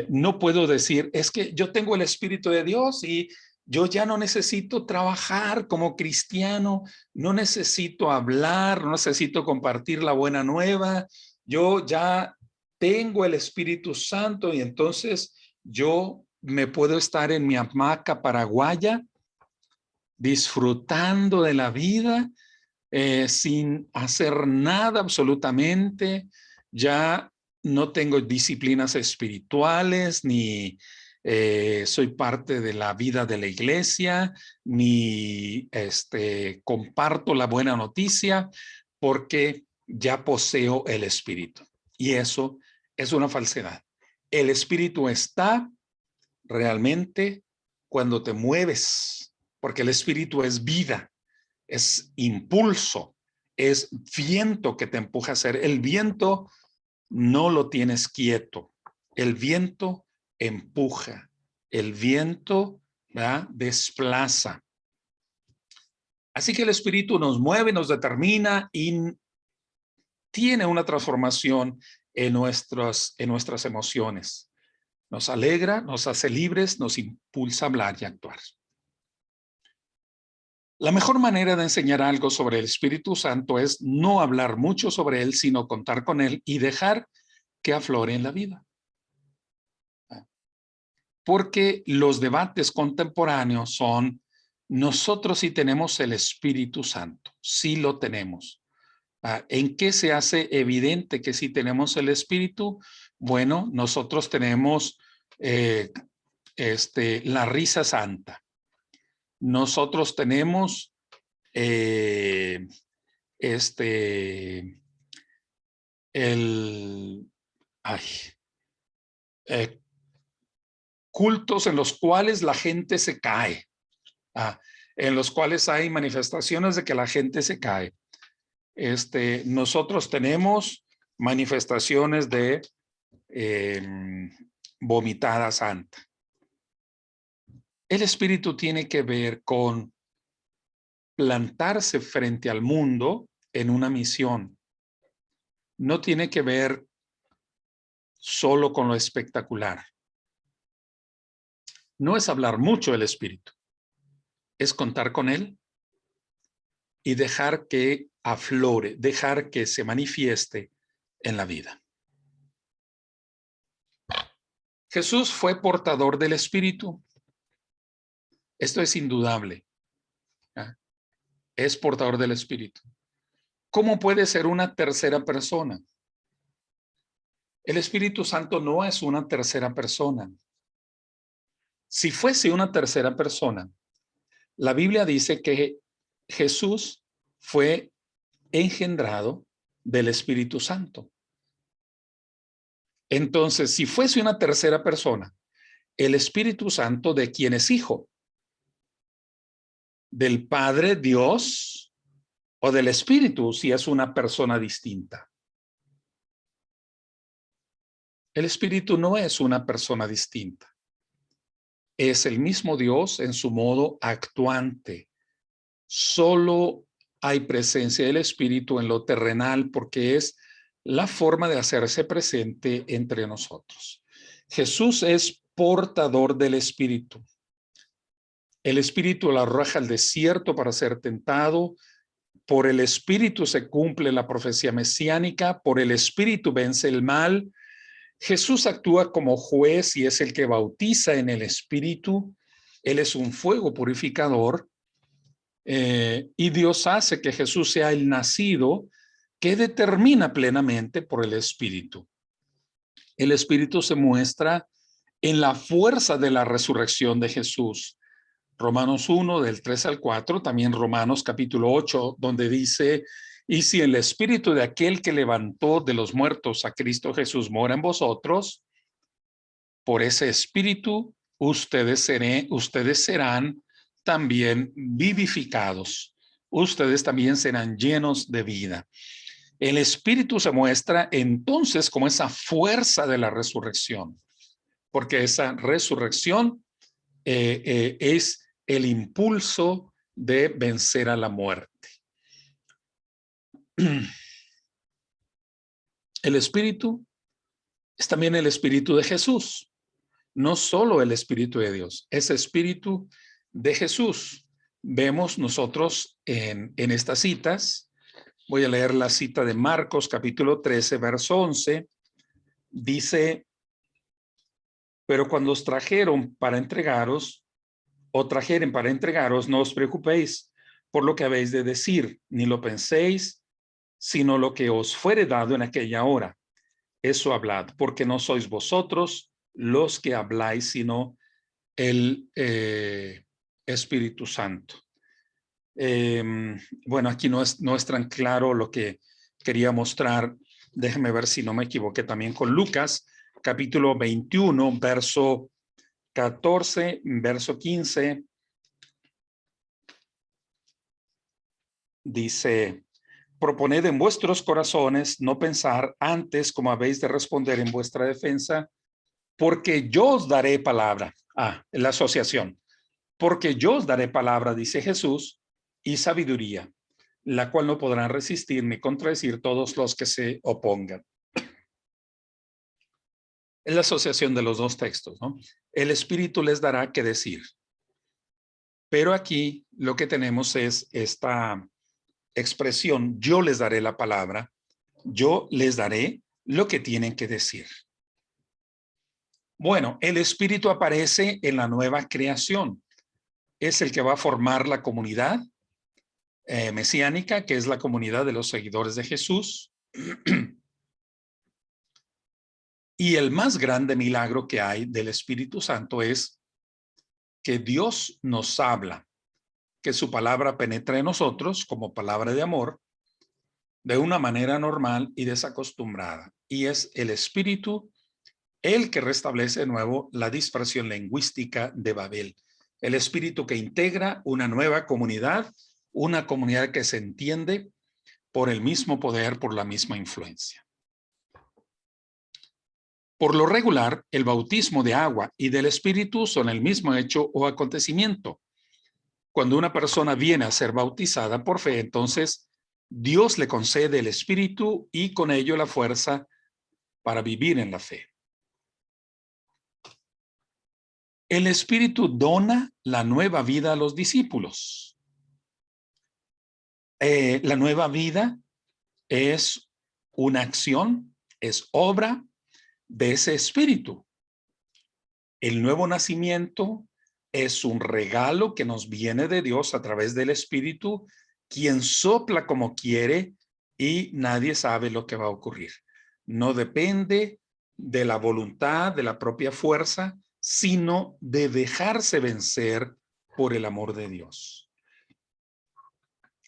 No puedo decir, es que yo tengo el Espíritu de Dios y yo ya no necesito trabajar como cristiano, no necesito hablar, no necesito compartir la buena nueva, yo ya tengo el Espíritu Santo y entonces yo me puedo estar en mi hamaca paraguaya disfrutando de la vida sin hacer nada absolutamente. Ya no tengo disciplinas espirituales, ni soy parte de la vida de la iglesia, ni comparto la buena noticia, porque ya poseo el Espíritu. Y eso es una falsedad. El Espíritu está realmente cuando te mueves, porque el Espíritu es vida, es impulso, es viento que te empuja a hacer. El viento no lo tienes quieto. El viento empuja. El viento, ¿verdad?, desplaza. Así que el Espíritu nos mueve, nos determina y tiene una transformación en nuestras emociones. Nos alegra, nos hace libres, nos impulsa a hablar y actuar. La mejor manera de enseñar algo sobre el Espíritu Santo es no hablar mucho sobre él, sino contar con él y dejar que aflore en la vida. Porque los debates contemporáneos son, nosotros sí tenemos el Espíritu Santo, sí lo tenemos. ¿En qué se hace evidente que sí tenemos el Espíritu? Bueno, nosotros tenemos la risa santa. Nosotros tenemos cultos en los cuales la gente se cae, en los cuales hay manifestaciones de que la gente se cae. Nosotros tenemos manifestaciones de vomitada santa. El Espíritu tiene que ver con plantarse frente al mundo en una misión. No tiene que ver solo con lo espectacular. No es hablar mucho del Espíritu, es contar con él y dejar que aflore, dejar que se manifieste en la vida. Jesús fue portador del Espíritu. Esto es indudable. Es portador del Espíritu. ¿Cómo puede ser una tercera persona? El Espíritu Santo no es una tercera persona. Si fuese una tercera persona, la Biblia dice que Jesús fue engendrado del Espíritu Santo. Entonces, si fuese una tercera persona, el Espíritu Santo, ¿de quién es hijo? ¿Del Padre Dios o del Espíritu, si es una persona distinta? El Espíritu no es una persona distinta. Es el mismo Dios en su modo actuante. Solo hay presencia del Espíritu en lo terrenal porque es la forma de hacerse presente entre nosotros. Jesús es portador del Espíritu. El Espíritu lo arroja al desierto para ser tentado. Por el Espíritu se cumple la profecía mesiánica. Por el Espíritu vence el mal. Jesús actúa como juez y es el que bautiza en el Espíritu. Él es un fuego purificador. Y Dios hace que Jesús sea el nacido que determina plenamente por el Espíritu. El Espíritu se muestra en la fuerza de la resurrección de Jesús. Romanos 1, del 3 al 4, también Romanos capítulo 8, donde dice, y si el Espíritu de aquel que levantó de los muertos a Cristo Jesús mora en vosotros, por ese espíritu, ustedes serán también vivificados. Ustedes también serán llenos de vida. El espíritu se muestra entonces como esa fuerza de la resurrección, porque esa resurrección es el impulso de vencer a la muerte. El espíritu es también el espíritu de Jesús, no solo el espíritu de Dios, es espíritu de Jesús. Vemos nosotros en estas citas, voy a leer la cita de Marcos capítulo 13, verso 11, dice: pero cuando os trajeren para entregaros, no os preocupéis por lo que habéis de decir, ni lo penséis, sino lo que os fuere dado en aquella hora. Eso hablad, porque no sois vosotros los que habláis, sino el Espíritu Santo. Bueno, aquí no es tan claro lo que quería mostrar. Déjeme ver si no me equivoqué también con Lucas, capítulo 21, verso 14, verso 15. Dice: proponed en vuestros corazones no pensar antes como habéis de responder en vuestra defensa, porque yo os daré palabra. La asociación. Porque yo os daré palabra, dice Jesús, y sabiduría, la cual no podrán resistir ni contradecir todos los que se opongan. Es la asociación de los dos textos, ¿no? El Espíritu les dará que decir. Pero aquí lo que tenemos es esta expresión: yo les daré la palabra, yo les daré lo que tienen que decir. Bueno, el Espíritu aparece en la nueva creación. Es el que va a formar la comunidad mesiánica, que es la comunidad de los seguidores de Jesús. Y el más grande milagro que hay del Espíritu Santo es que Dios nos habla, que su palabra penetra en nosotros como palabra de amor de una manera normal y desacostumbrada. Y es el Espíritu el que restablece de nuevo la dispersión lingüística de Babel. El Espíritu que integra una nueva comunidad, una comunidad que se entiende por el mismo poder, por la misma influencia. Por lo regular, el bautismo de agua y del Espíritu son el mismo hecho o acontecimiento. Cuando una persona viene a ser bautizada por fe, entonces Dios le concede el Espíritu y con ello la fuerza para vivir en la fe. El Espíritu dona la nueva vida a los discípulos. La nueva vida es una acción, es obra de ese Espíritu. El nuevo nacimiento es un regalo que nos viene de Dios a través del Espíritu, quien sopla como quiere y nadie sabe lo que va a ocurrir. No depende de la voluntad, de la propia fuerza, sino de dejarse vencer por el amor de Dios.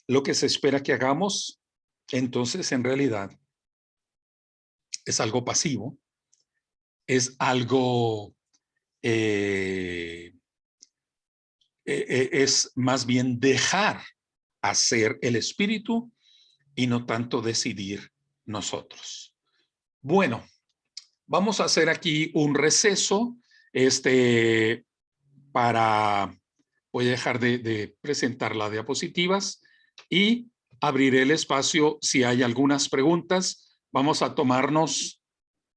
Lo que se espera que hagamos, entonces, en realidad, es algo pasivo, es algo es más bien dejar hacer el Espíritu y no tanto decidir nosotros. Bueno, vamos a hacer aquí un receso voy a dejar de presentar las diapositivas y abriré el espacio si hay algunas preguntas. Vamos a tomarnos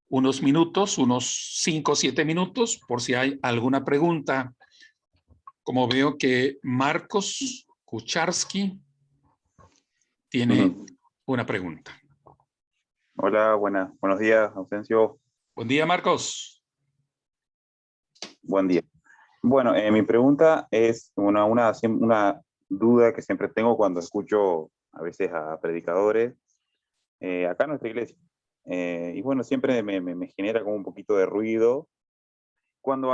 unos minutos, unos 5 o 7 minutos, por si hay alguna pregunta. Como veo que Marcos Kucharski tiene una pregunta. Hola, buenos días, Ausencio. Buen día, Marcos. Buen día. Bueno, mi pregunta es una duda que siempre tengo cuando escucho a veces a predicadores acá en nuestra iglesia. Y bueno, siempre me genera como un poquito de ruido cuando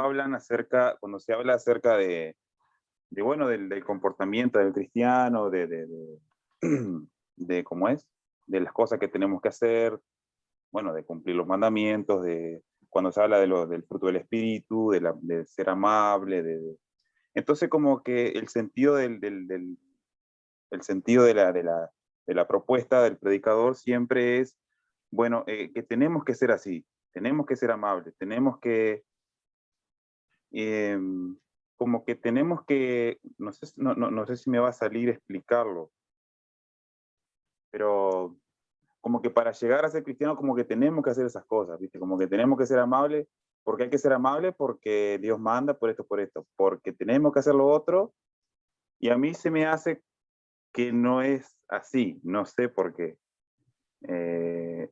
se habla acerca bueno, del comportamiento del cristiano, de cómo es, de las cosas que tenemos que hacer, bueno, de cumplir los mandamientos, de cuando se habla del fruto del espíritu, de ser amable, entonces como que el sentido el sentido de la propuesta del predicador siempre es, bueno, que tenemos que ser así, tenemos que ser amables, tenemos que, eh, como que tenemos que, no sé si me va a salir explicarlo, pero como que para llegar a ser cristiano, como que tenemos que hacer esas cosas, ¿viste? Como que tenemos que ser amables, porque hay que ser amables, porque Dios manda por esto, porque tenemos que hacer lo otro, y a mí se me hace que no es así, no sé por qué. Eh,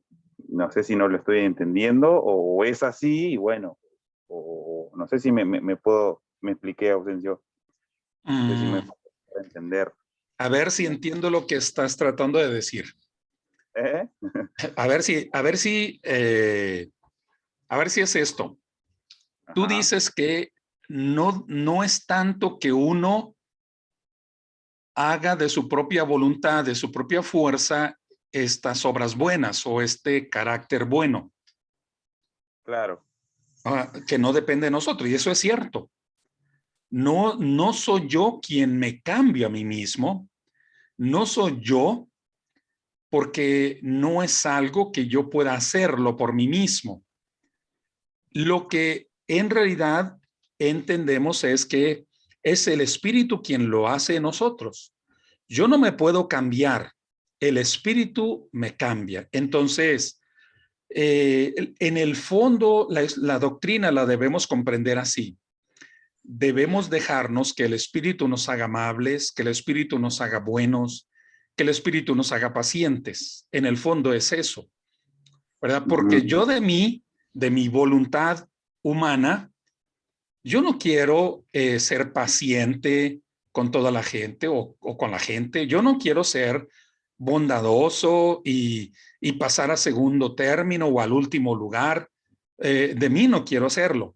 no sé si no lo estoy entendiendo, o es así, y bueno, o no sé si me expliqué, Ausencio, no sé si me Mm, puedo entender. a ver si entiendo lo que estás tratando de decir. ¿Eh? A ver si es esto. Tú Ajá, dices que no es tanto que uno haga de su propia voluntad, de su propia fuerza, estas obras buenas o este carácter bueno, claro, que no depende de nosotros. Y eso es cierto. No soy yo quien me cambio a mí mismo. No soy yo porque no es algo que yo pueda hacerlo por mí mismo. Lo que en realidad entendemos es que es el Espíritu quien lo hace en nosotros. Yo no me puedo cambiar, el Espíritu me cambia. Entonces, en el fondo, la doctrina la debemos comprender así. Debemos dejarnos que el Espíritu nos haga amables, que el Espíritu nos haga buenos, que el Espíritu nos haga pacientes. En el fondo es eso, ¿verdad? Porque ujú, yo de mi voluntad humana, yo no quiero ser paciente con toda la gente o con la gente. Yo no quiero ser bondadoso y pasar a segundo término o al último lugar. De mí no quiero hacerlo.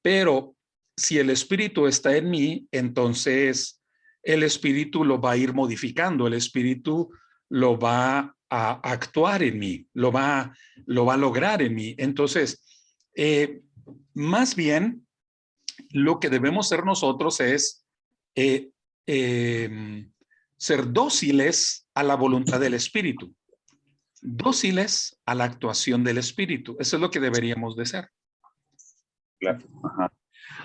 Pero si el Espíritu está en mí, entonces el Espíritu lo va a ir modificando, el Espíritu lo va a actuar en mí, lo va a lograr en mí. Entonces, más bien, lo que debemos ser nosotros es eh, eh, ser dóciles a la voluntad del Espíritu, dóciles a la actuación del Espíritu. Eso es lo que deberíamos de ser. claro, ajá.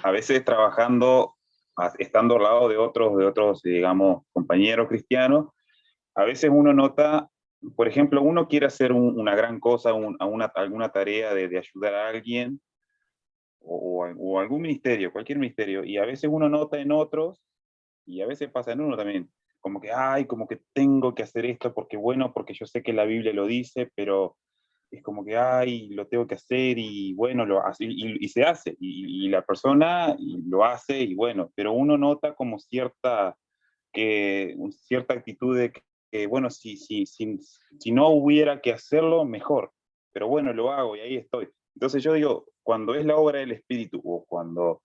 A veces trabajando, estando al lado de otros, digamos, compañeros cristianos, a veces uno nota, por ejemplo, uno quiere hacer una gran cosa, alguna tarea de ayudar a alguien, o algún ministerio, cualquier ministerio, y a veces uno nota en otros, y a veces pasa en uno también, como que, ay, como que tengo que hacer esto porque, bueno, porque yo sé que la Biblia lo dice, pero es como que, ay, lo tengo que hacer y bueno, lo hace, y se hace, y la persona lo hace y bueno, pero uno nota como cierta actitud de que bueno, si no hubiera que hacerlo, mejor, pero bueno, lo hago y ahí estoy. Entonces yo digo, cuando es la obra del Espíritu o cuando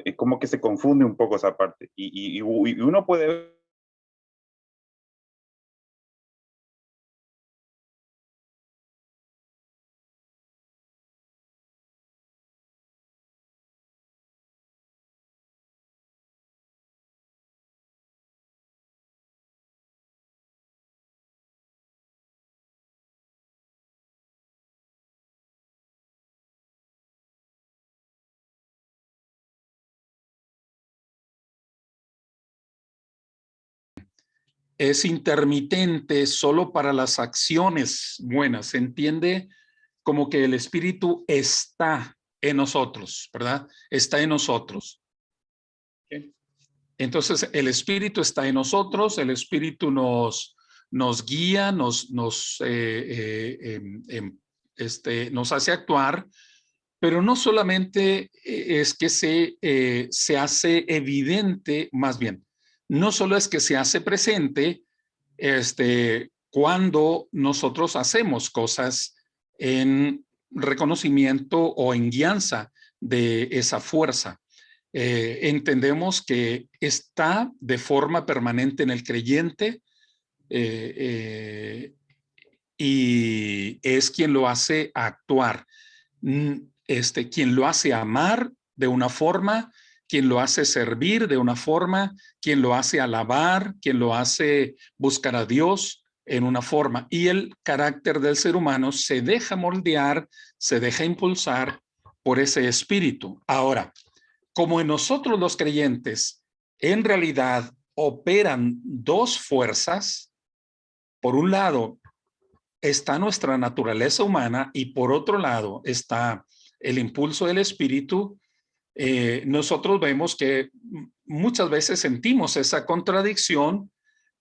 es como que se confunde un poco esa parte y uno puede Es intermitente solo para las acciones buenas. Se entiende como que el Espíritu está en nosotros, ¿verdad? Está en nosotros. Entonces, el Espíritu está en nosotros, el Espíritu nos guía, nos hace actuar, pero no solamente es que se hace evidente, más bien, no solo es que se hace presente cuando nosotros hacemos cosas en reconocimiento o en guianza de esa fuerza. Entendemos que está de forma permanente en el creyente eh, y es quien lo hace actuar. quien lo hace amar de una forma, quien lo hace servir de una forma, quien lo hace alabar, quien lo hace buscar a Dios en una forma. Y el carácter del ser humano se deja moldear, se deja impulsar por ese espíritu. Ahora, como en nosotros los creyentes, en realidad operan dos fuerzas. Por un lado está nuestra naturaleza humana y por otro lado está el impulso del espíritu. Nosotros vemos que muchas veces sentimos esa contradicción,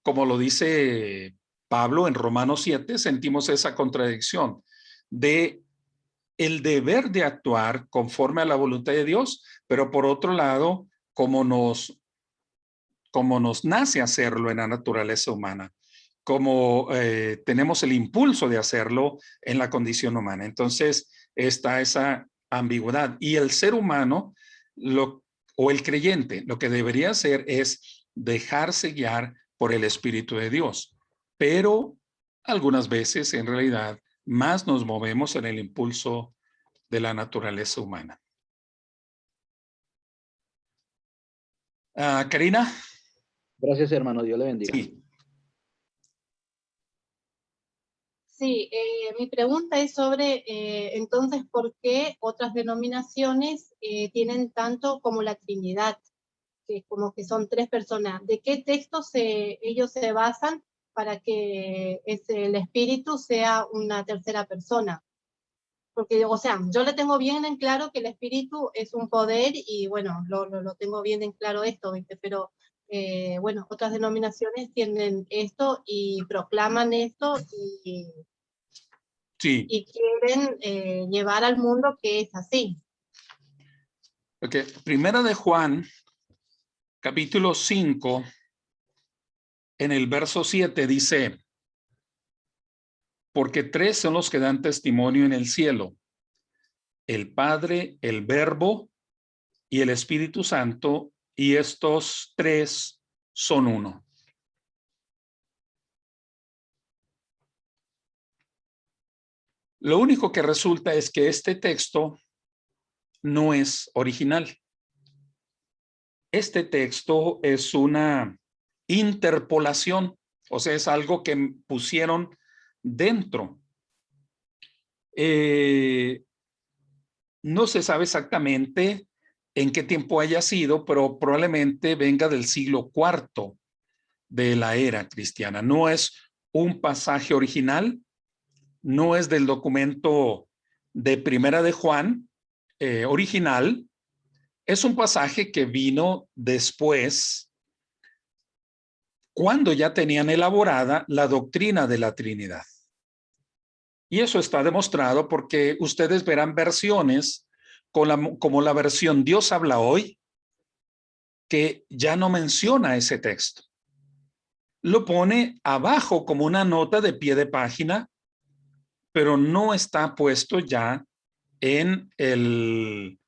como lo dice Pablo en Romanos 7, sentimos esa contradicción de el deber de actuar conforme a la voluntad de Dios, pero por otro lado, como nos nace hacerlo en la naturaleza humana, como tenemos el impulso de hacerlo en la condición humana. Entonces está esa ambigüedad. Y el ser humano, o el creyente, lo que debería hacer es dejarse guiar por el Espíritu de Dios. Pero algunas veces, en realidad, más nos movemos en el impulso de la naturaleza humana. Karina. Gracias, hermano. Dios le bendiga. Sí. Sí, mi pregunta es sobre, entonces, ¿por qué otras denominaciones tienen tanto como la Trinidad? Que como que son tres personas. ¿De qué textos ellos se basan para que el espíritu sea una tercera persona? Porque, o sea, yo le tengo bien en claro que el espíritu es un poder y, bueno, lo tengo bien en claro esto, ¿viste? Pero, bueno, otras denominaciones tienen esto y proclaman esto y Sí. y quieren llevar al mundo que es así. Okay. Primera de Juan, capítulo 5, en el verso 7 dice, porque tres son los que dan testimonio en el cielo, el Padre, el Verbo y el Espíritu Santo, y estos tres son uno. Lo único que resulta es que este texto no es original. Este texto es una interpolación, o sea, es algo que pusieron dentro. No se sabe exactamente en qué tiempo haya sido, pero probablemente venga del siglo IV de la era cristiana. No es un pasaje original, no es del documento de Primera de Juan original, es un pasaje que vino después, cuando ya tenían elaborada la doctrina de la Trinidad. Y eso está demostrado porque ustedes verán versiones como la versión Dios habla hoy, que ya no menciona ese texto. Lo pone abajo como una nota de pie de página, pero no está puesto ya en, en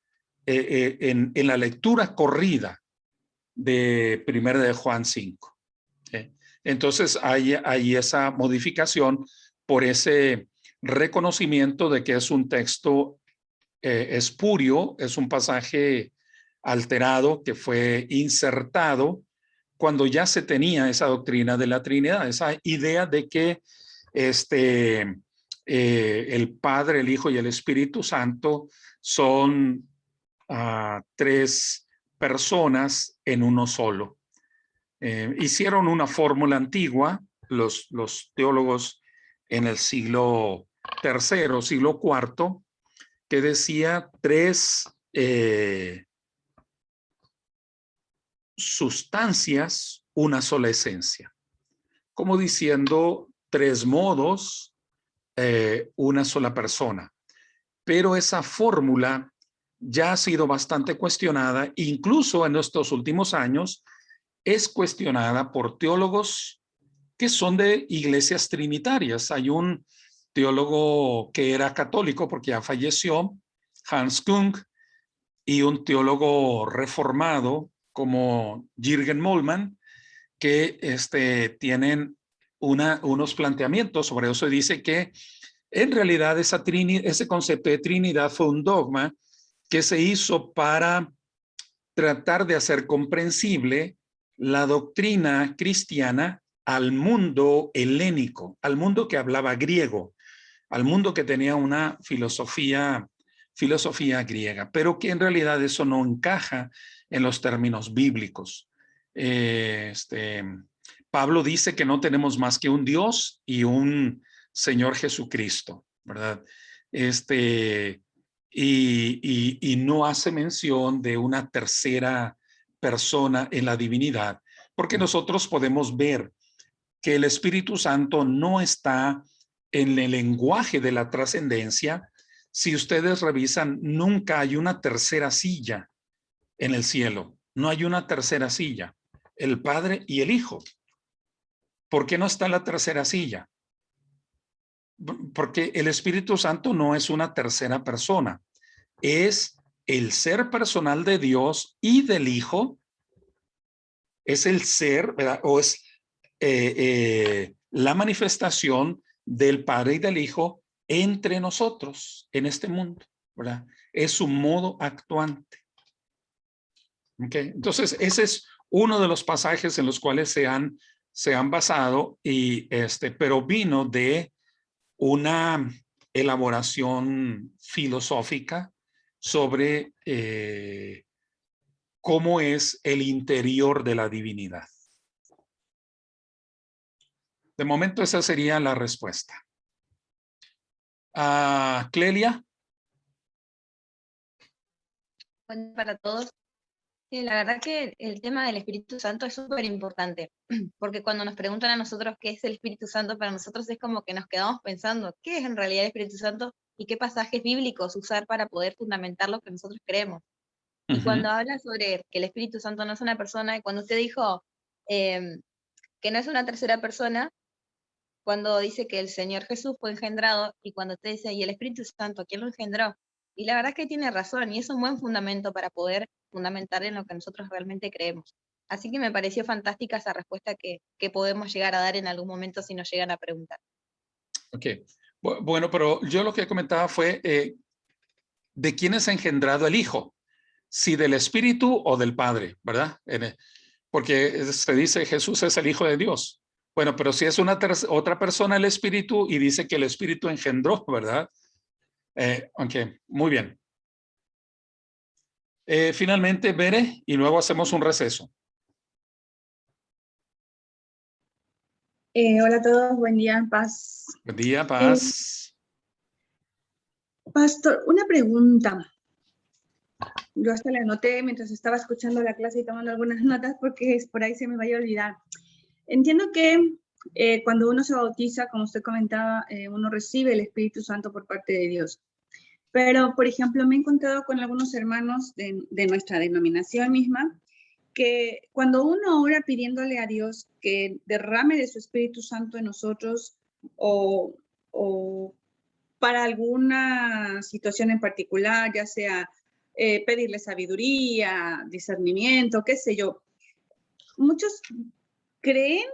la lectura corrida de 1 de Juan 5. Entonces hay esa modificación por ese reconocimiento de que es un texto espurio, es un pasaje alterado que fue insertado cuando ya se tenía esa doctrina de la Trinidad, esa idea de que el Padre, el Hijo y el Espíritu Santo son tres personas en uno solo. Hicieron una fórmula antigua, los teólogos en el siglo III, siglo IV, que decía tres sustancias, una sola esencia. Como diciendo tres modos, una sola persona. Pero esa fórmula ya ha sido bastante cuestionada, incluso en estos últimos años, es cuestionada por teólogos que son de iglesias trinitarias. Hay un teólogo que era católico porque ya falleció, Hans Kung, y un teólogo reformado como Jürgen Moltmann, que tienen unos planteamientos sobre eso. Dice que En realidad, ese concepto de Trinidad fue un dogma que se hizo para tratar de hacer comprensible la doctrina cristiana al mundo helénico, al mundo que hablaba griego, al mundo que tenía una filosofía griega, pero que en realidad eso no encaja en los términos bíblicos. Pablo dice que no tenemos más que un Dios y un Señor Jesucristo, ¿verdad? Y no hace mención de una tercera persona en la divinidad, porque nosotros podemos ver que el Espíritu Santo no está en el lenguaje de la trascendencia. Si ustedes revisan, nunca hay una tercera silla en el cielo. No hay una tercera silla. El Padre y el Hijo. ¿Por qué no está la tercera silla? Porque el Espíritu Santo no es una tercera persona. Es el ser personal de Dios y del Hijo. Es el ser, ¿verdad? O es la manifestación del Padre y del Hijo entre nosotros en este mundo, ¿verdad? Es su modo actuante. ¿Okay? Entonces, ese es uno de los pasajes en los cuales se han basado, pero vino de una elaboración filosófica sobre cómo es el interior de la divinidad. De momento esa sería la respuesta. Clelia. Bueno, para todos. La verdad que el tema del Espíritu Santo es súper importante, porque cuando nos preguntan a nosotros qué es el Espíritu Santo, para nosotros es como que nos quedamos pensando qué es en realidad el Espíritu Santo y qué pasajes bíblicos usar para poder fundamentar lo que nosotros creemos. Y cuando habla sobre que el Espíritu Santo no es una persona, y cuando usted dijo que no es una tercera persona, cuando dice que el Señor Jesús fue engendrado, y cuando usted dice, ¿y el Espíritu Santo quién lo engendró? Y la verdad es que tiene razón, y es un buen fundamento para poder fundamentar en lo que nosotros realmente creemos. Así que me pareció fantástica esa respuesta que podemos llegar a dar en algún momento si nos llegan a preguntar. Ok. Bueno, pero yo lo que comentaba fue ¿de quién es engendrado el Hijo? Si del Espíritu o del Padre, ¿verdad? Porque se dice Jesús es el Hijo de Dios. Bueno, pero si es otra persona el Espíritu y dice que el Espíritu engendró, ¿verdad? Ok, muy bien. Finalmente, Bere, y luego hacemos un receso. Hola a todos, buen día, paz. Buen día, paz. Pastor, una pregunta. Yo hasta la anoté mientras estaba escuchando la clase y tomando algunas notas porque por ahí se me vaya a olvidar. Entiendo que cuando uno se bautiza, como usted comentaba, uno recibe el Espíritu Santo por parte de Dios. Pero, por ejemplo, me he encontrado con algunos hermanos de nuestra denominación misma que cuando uno ora pidiéndole a Dios que derrame de su Espíritu Santo en nosotros o para alguna situación en particular, ya sea pedirle sabiduría, discernimiento, qué sé yo, muchos creen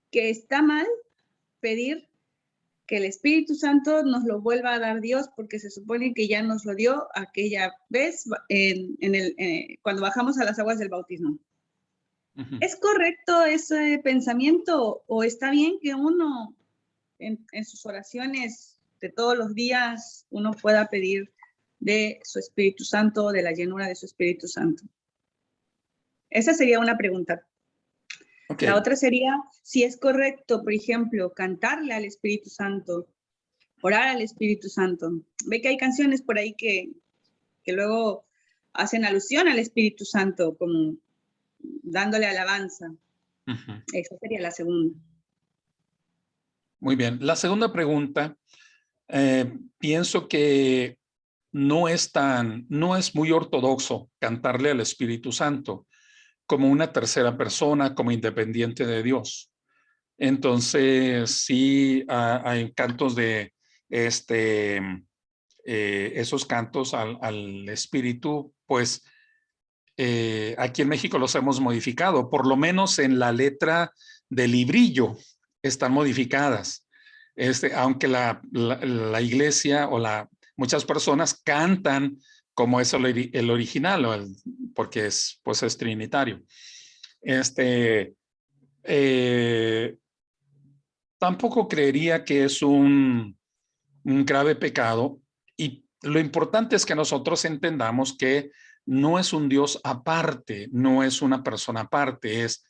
que está mal pedir que el Espíritu Santo nos lo vuelva a dar Dios, porque se supone que ya nos lo dio aquella vez cuando bajamos a las aguas del bautismo. ¿Es correcto ese pensamiento o está bien que uno en sus oraciones de todos los días uno pueda pedir de su Espíritu Santo, de la llenura de su Espíritu Santo? Esa sería una pregunta. Okay. La otra sería si es correcto, por ejemplo, cantarle al Espíritu Santo, orar al Espíritu Santo. Ve que hay canciones por ahí que luego hacen alusión al Espíritu Santo, como dándole alabanza. Esa sería la segunda. Muy bien. La segunda pregunta, pienso que no es muy ortodoxo cantarle al Espíritu Santo como una tercera persona, como independiente de Dios. Entonces, sí, hay cantos de esos cantos al Espíritu, pues aquí en México los hemos modificado, por lo menos en la letra del librillo están modificadas. Aunque la iglesia o muchas personas cantan como es el original, porque pues es trinitario. Tampoco creería que es un grave pecado, y lo importante es que nosotros entendamos que no es un Dios aparte, no es una persona aparte, es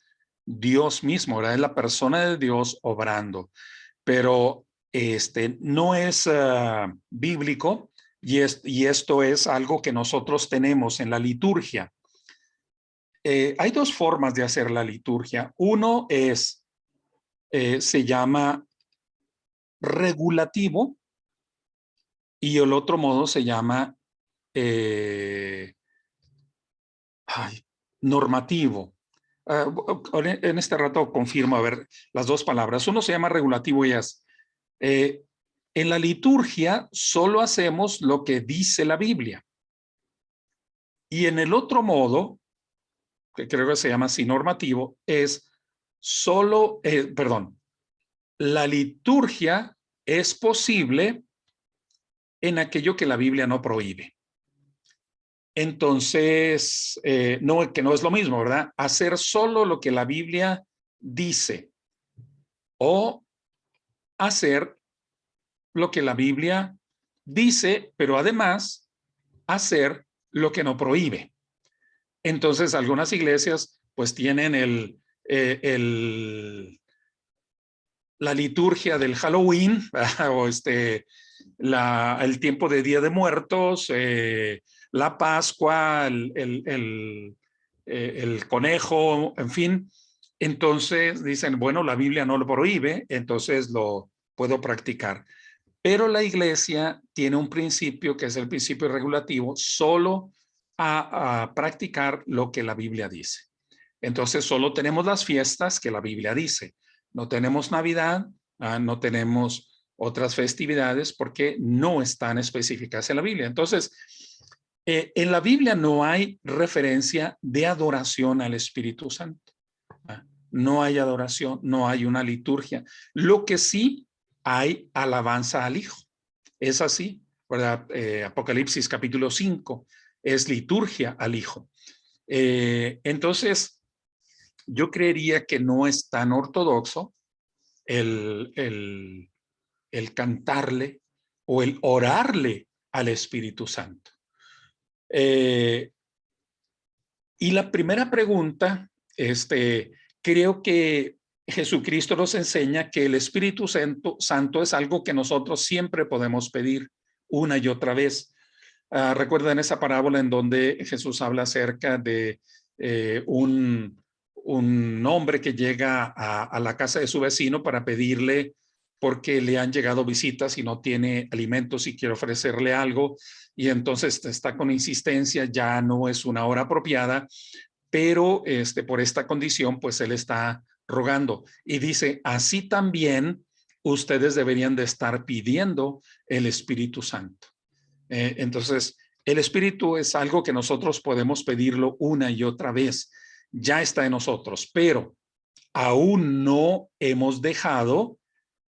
Dios mismo, ¿verdad? Es la persona de Dios obrando, pero no es bíblico, y esto es algo que nosotros tenemos en la liturgia. Hay dos formas de hacer la liturgia. Uno se llama regulativo, y el otro modo se llama normativo. En este rato confirmo, a ver, las dos palabras. Uno se llama regulativo y es, en la liturgia solo hacemos lo que dice la Biblia. Y en el otro modo, que creo que se llama así normativo, es solo, la liturgia es posible en aquello que la Biblia no prohíbe. Entonces, que no es lo mismo, ¿verdad? Hacer solo lo que la Biblia dice o hacer lo que la Biblia dice, pero además hacer lo que no prohíbe. Entonces, algunas iglesias pues tienen la liturgia del Halloween, o el tiempo de Día de Muertos, la Pascua, el conejo, en fin. Entonces dicen, bueno, la Biblia no lo prohíbe, entonces lo puedo practicar. Pero la iglesia tiene un principio que es el principio regulativo, solo a practicar lo que la Biblia dice. Entonces solo tenemos las fiestas que la Biblia dice. No tenemos Navidad, no tenemos otras festividades porque no están específicas en la Biblia. Entonces, en la Biblia no hay referencia de adoración al Espíritu Santo. No hay adoración, no hay una liturgia. Lo que sí hay alabanza al Hijo. Es así, ¿verdad? Apocalipsis capítulo 5 es liturgia al Hijo. Entonces, yo creería que no es tan ortodoxo el cantarle o el orarle al Espíritu Santo. Y la primera pregunta, creo que Jesucristo nos enseña que el Espíritu Santo es algo que nosotros siempre podemos pedir una y otra vez. Recuerdan esa parábola en donde Jesús habla acerca de un hombre que llega a la casa de su vecino para pedirle, porque le han llegado visitas y no tiene alimentos y quiere ofrecerle algo, y entonces está con insistencia, ya no es una hora apropiada, pero por esta condición pues él está rogando y dice, así también ustedes deberían de estar pidiendo el Espíritu Santo. Entonces, el Espíritu es algo que nosotros podemos pedirlo una y otra vez. Ya está en nosotros, pero aún no hemos dejado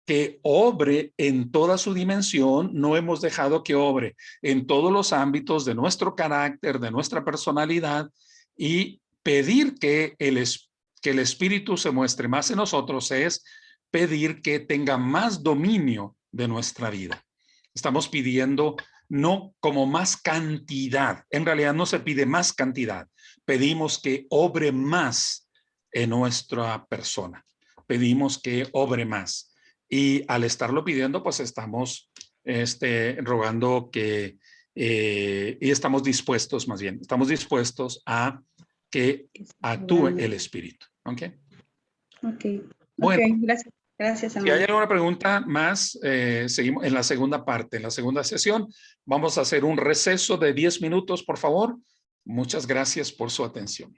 que obre en toda su dimensión, no hemos dejado que obre en todos los ámbitos de nuestro carácter, de nuestra personalidad, y pedir que el Espíritu se muestre más en nosotros es pedir que tenga más dominio de nuestra vida. Estamos pidiendo no como más cantidad, en realidad no se pide más cantidad, pedimos que obre más en nuestra persona, pedimos que obre más. Y al estarlo pidiendo, pues estamos rogando que, y estamos dispuestos, más bien, estamos dispuestos a que actúe el Espíritu. ¿Ok? Ok. Bueno, okay. Gracias, si hermano. hay alguna pregunta más, seguimos en la segunda parte, en la segunda sesión. Vamos a hacer un receso de 10 minutos, por favor. Muchas gracias por su atención.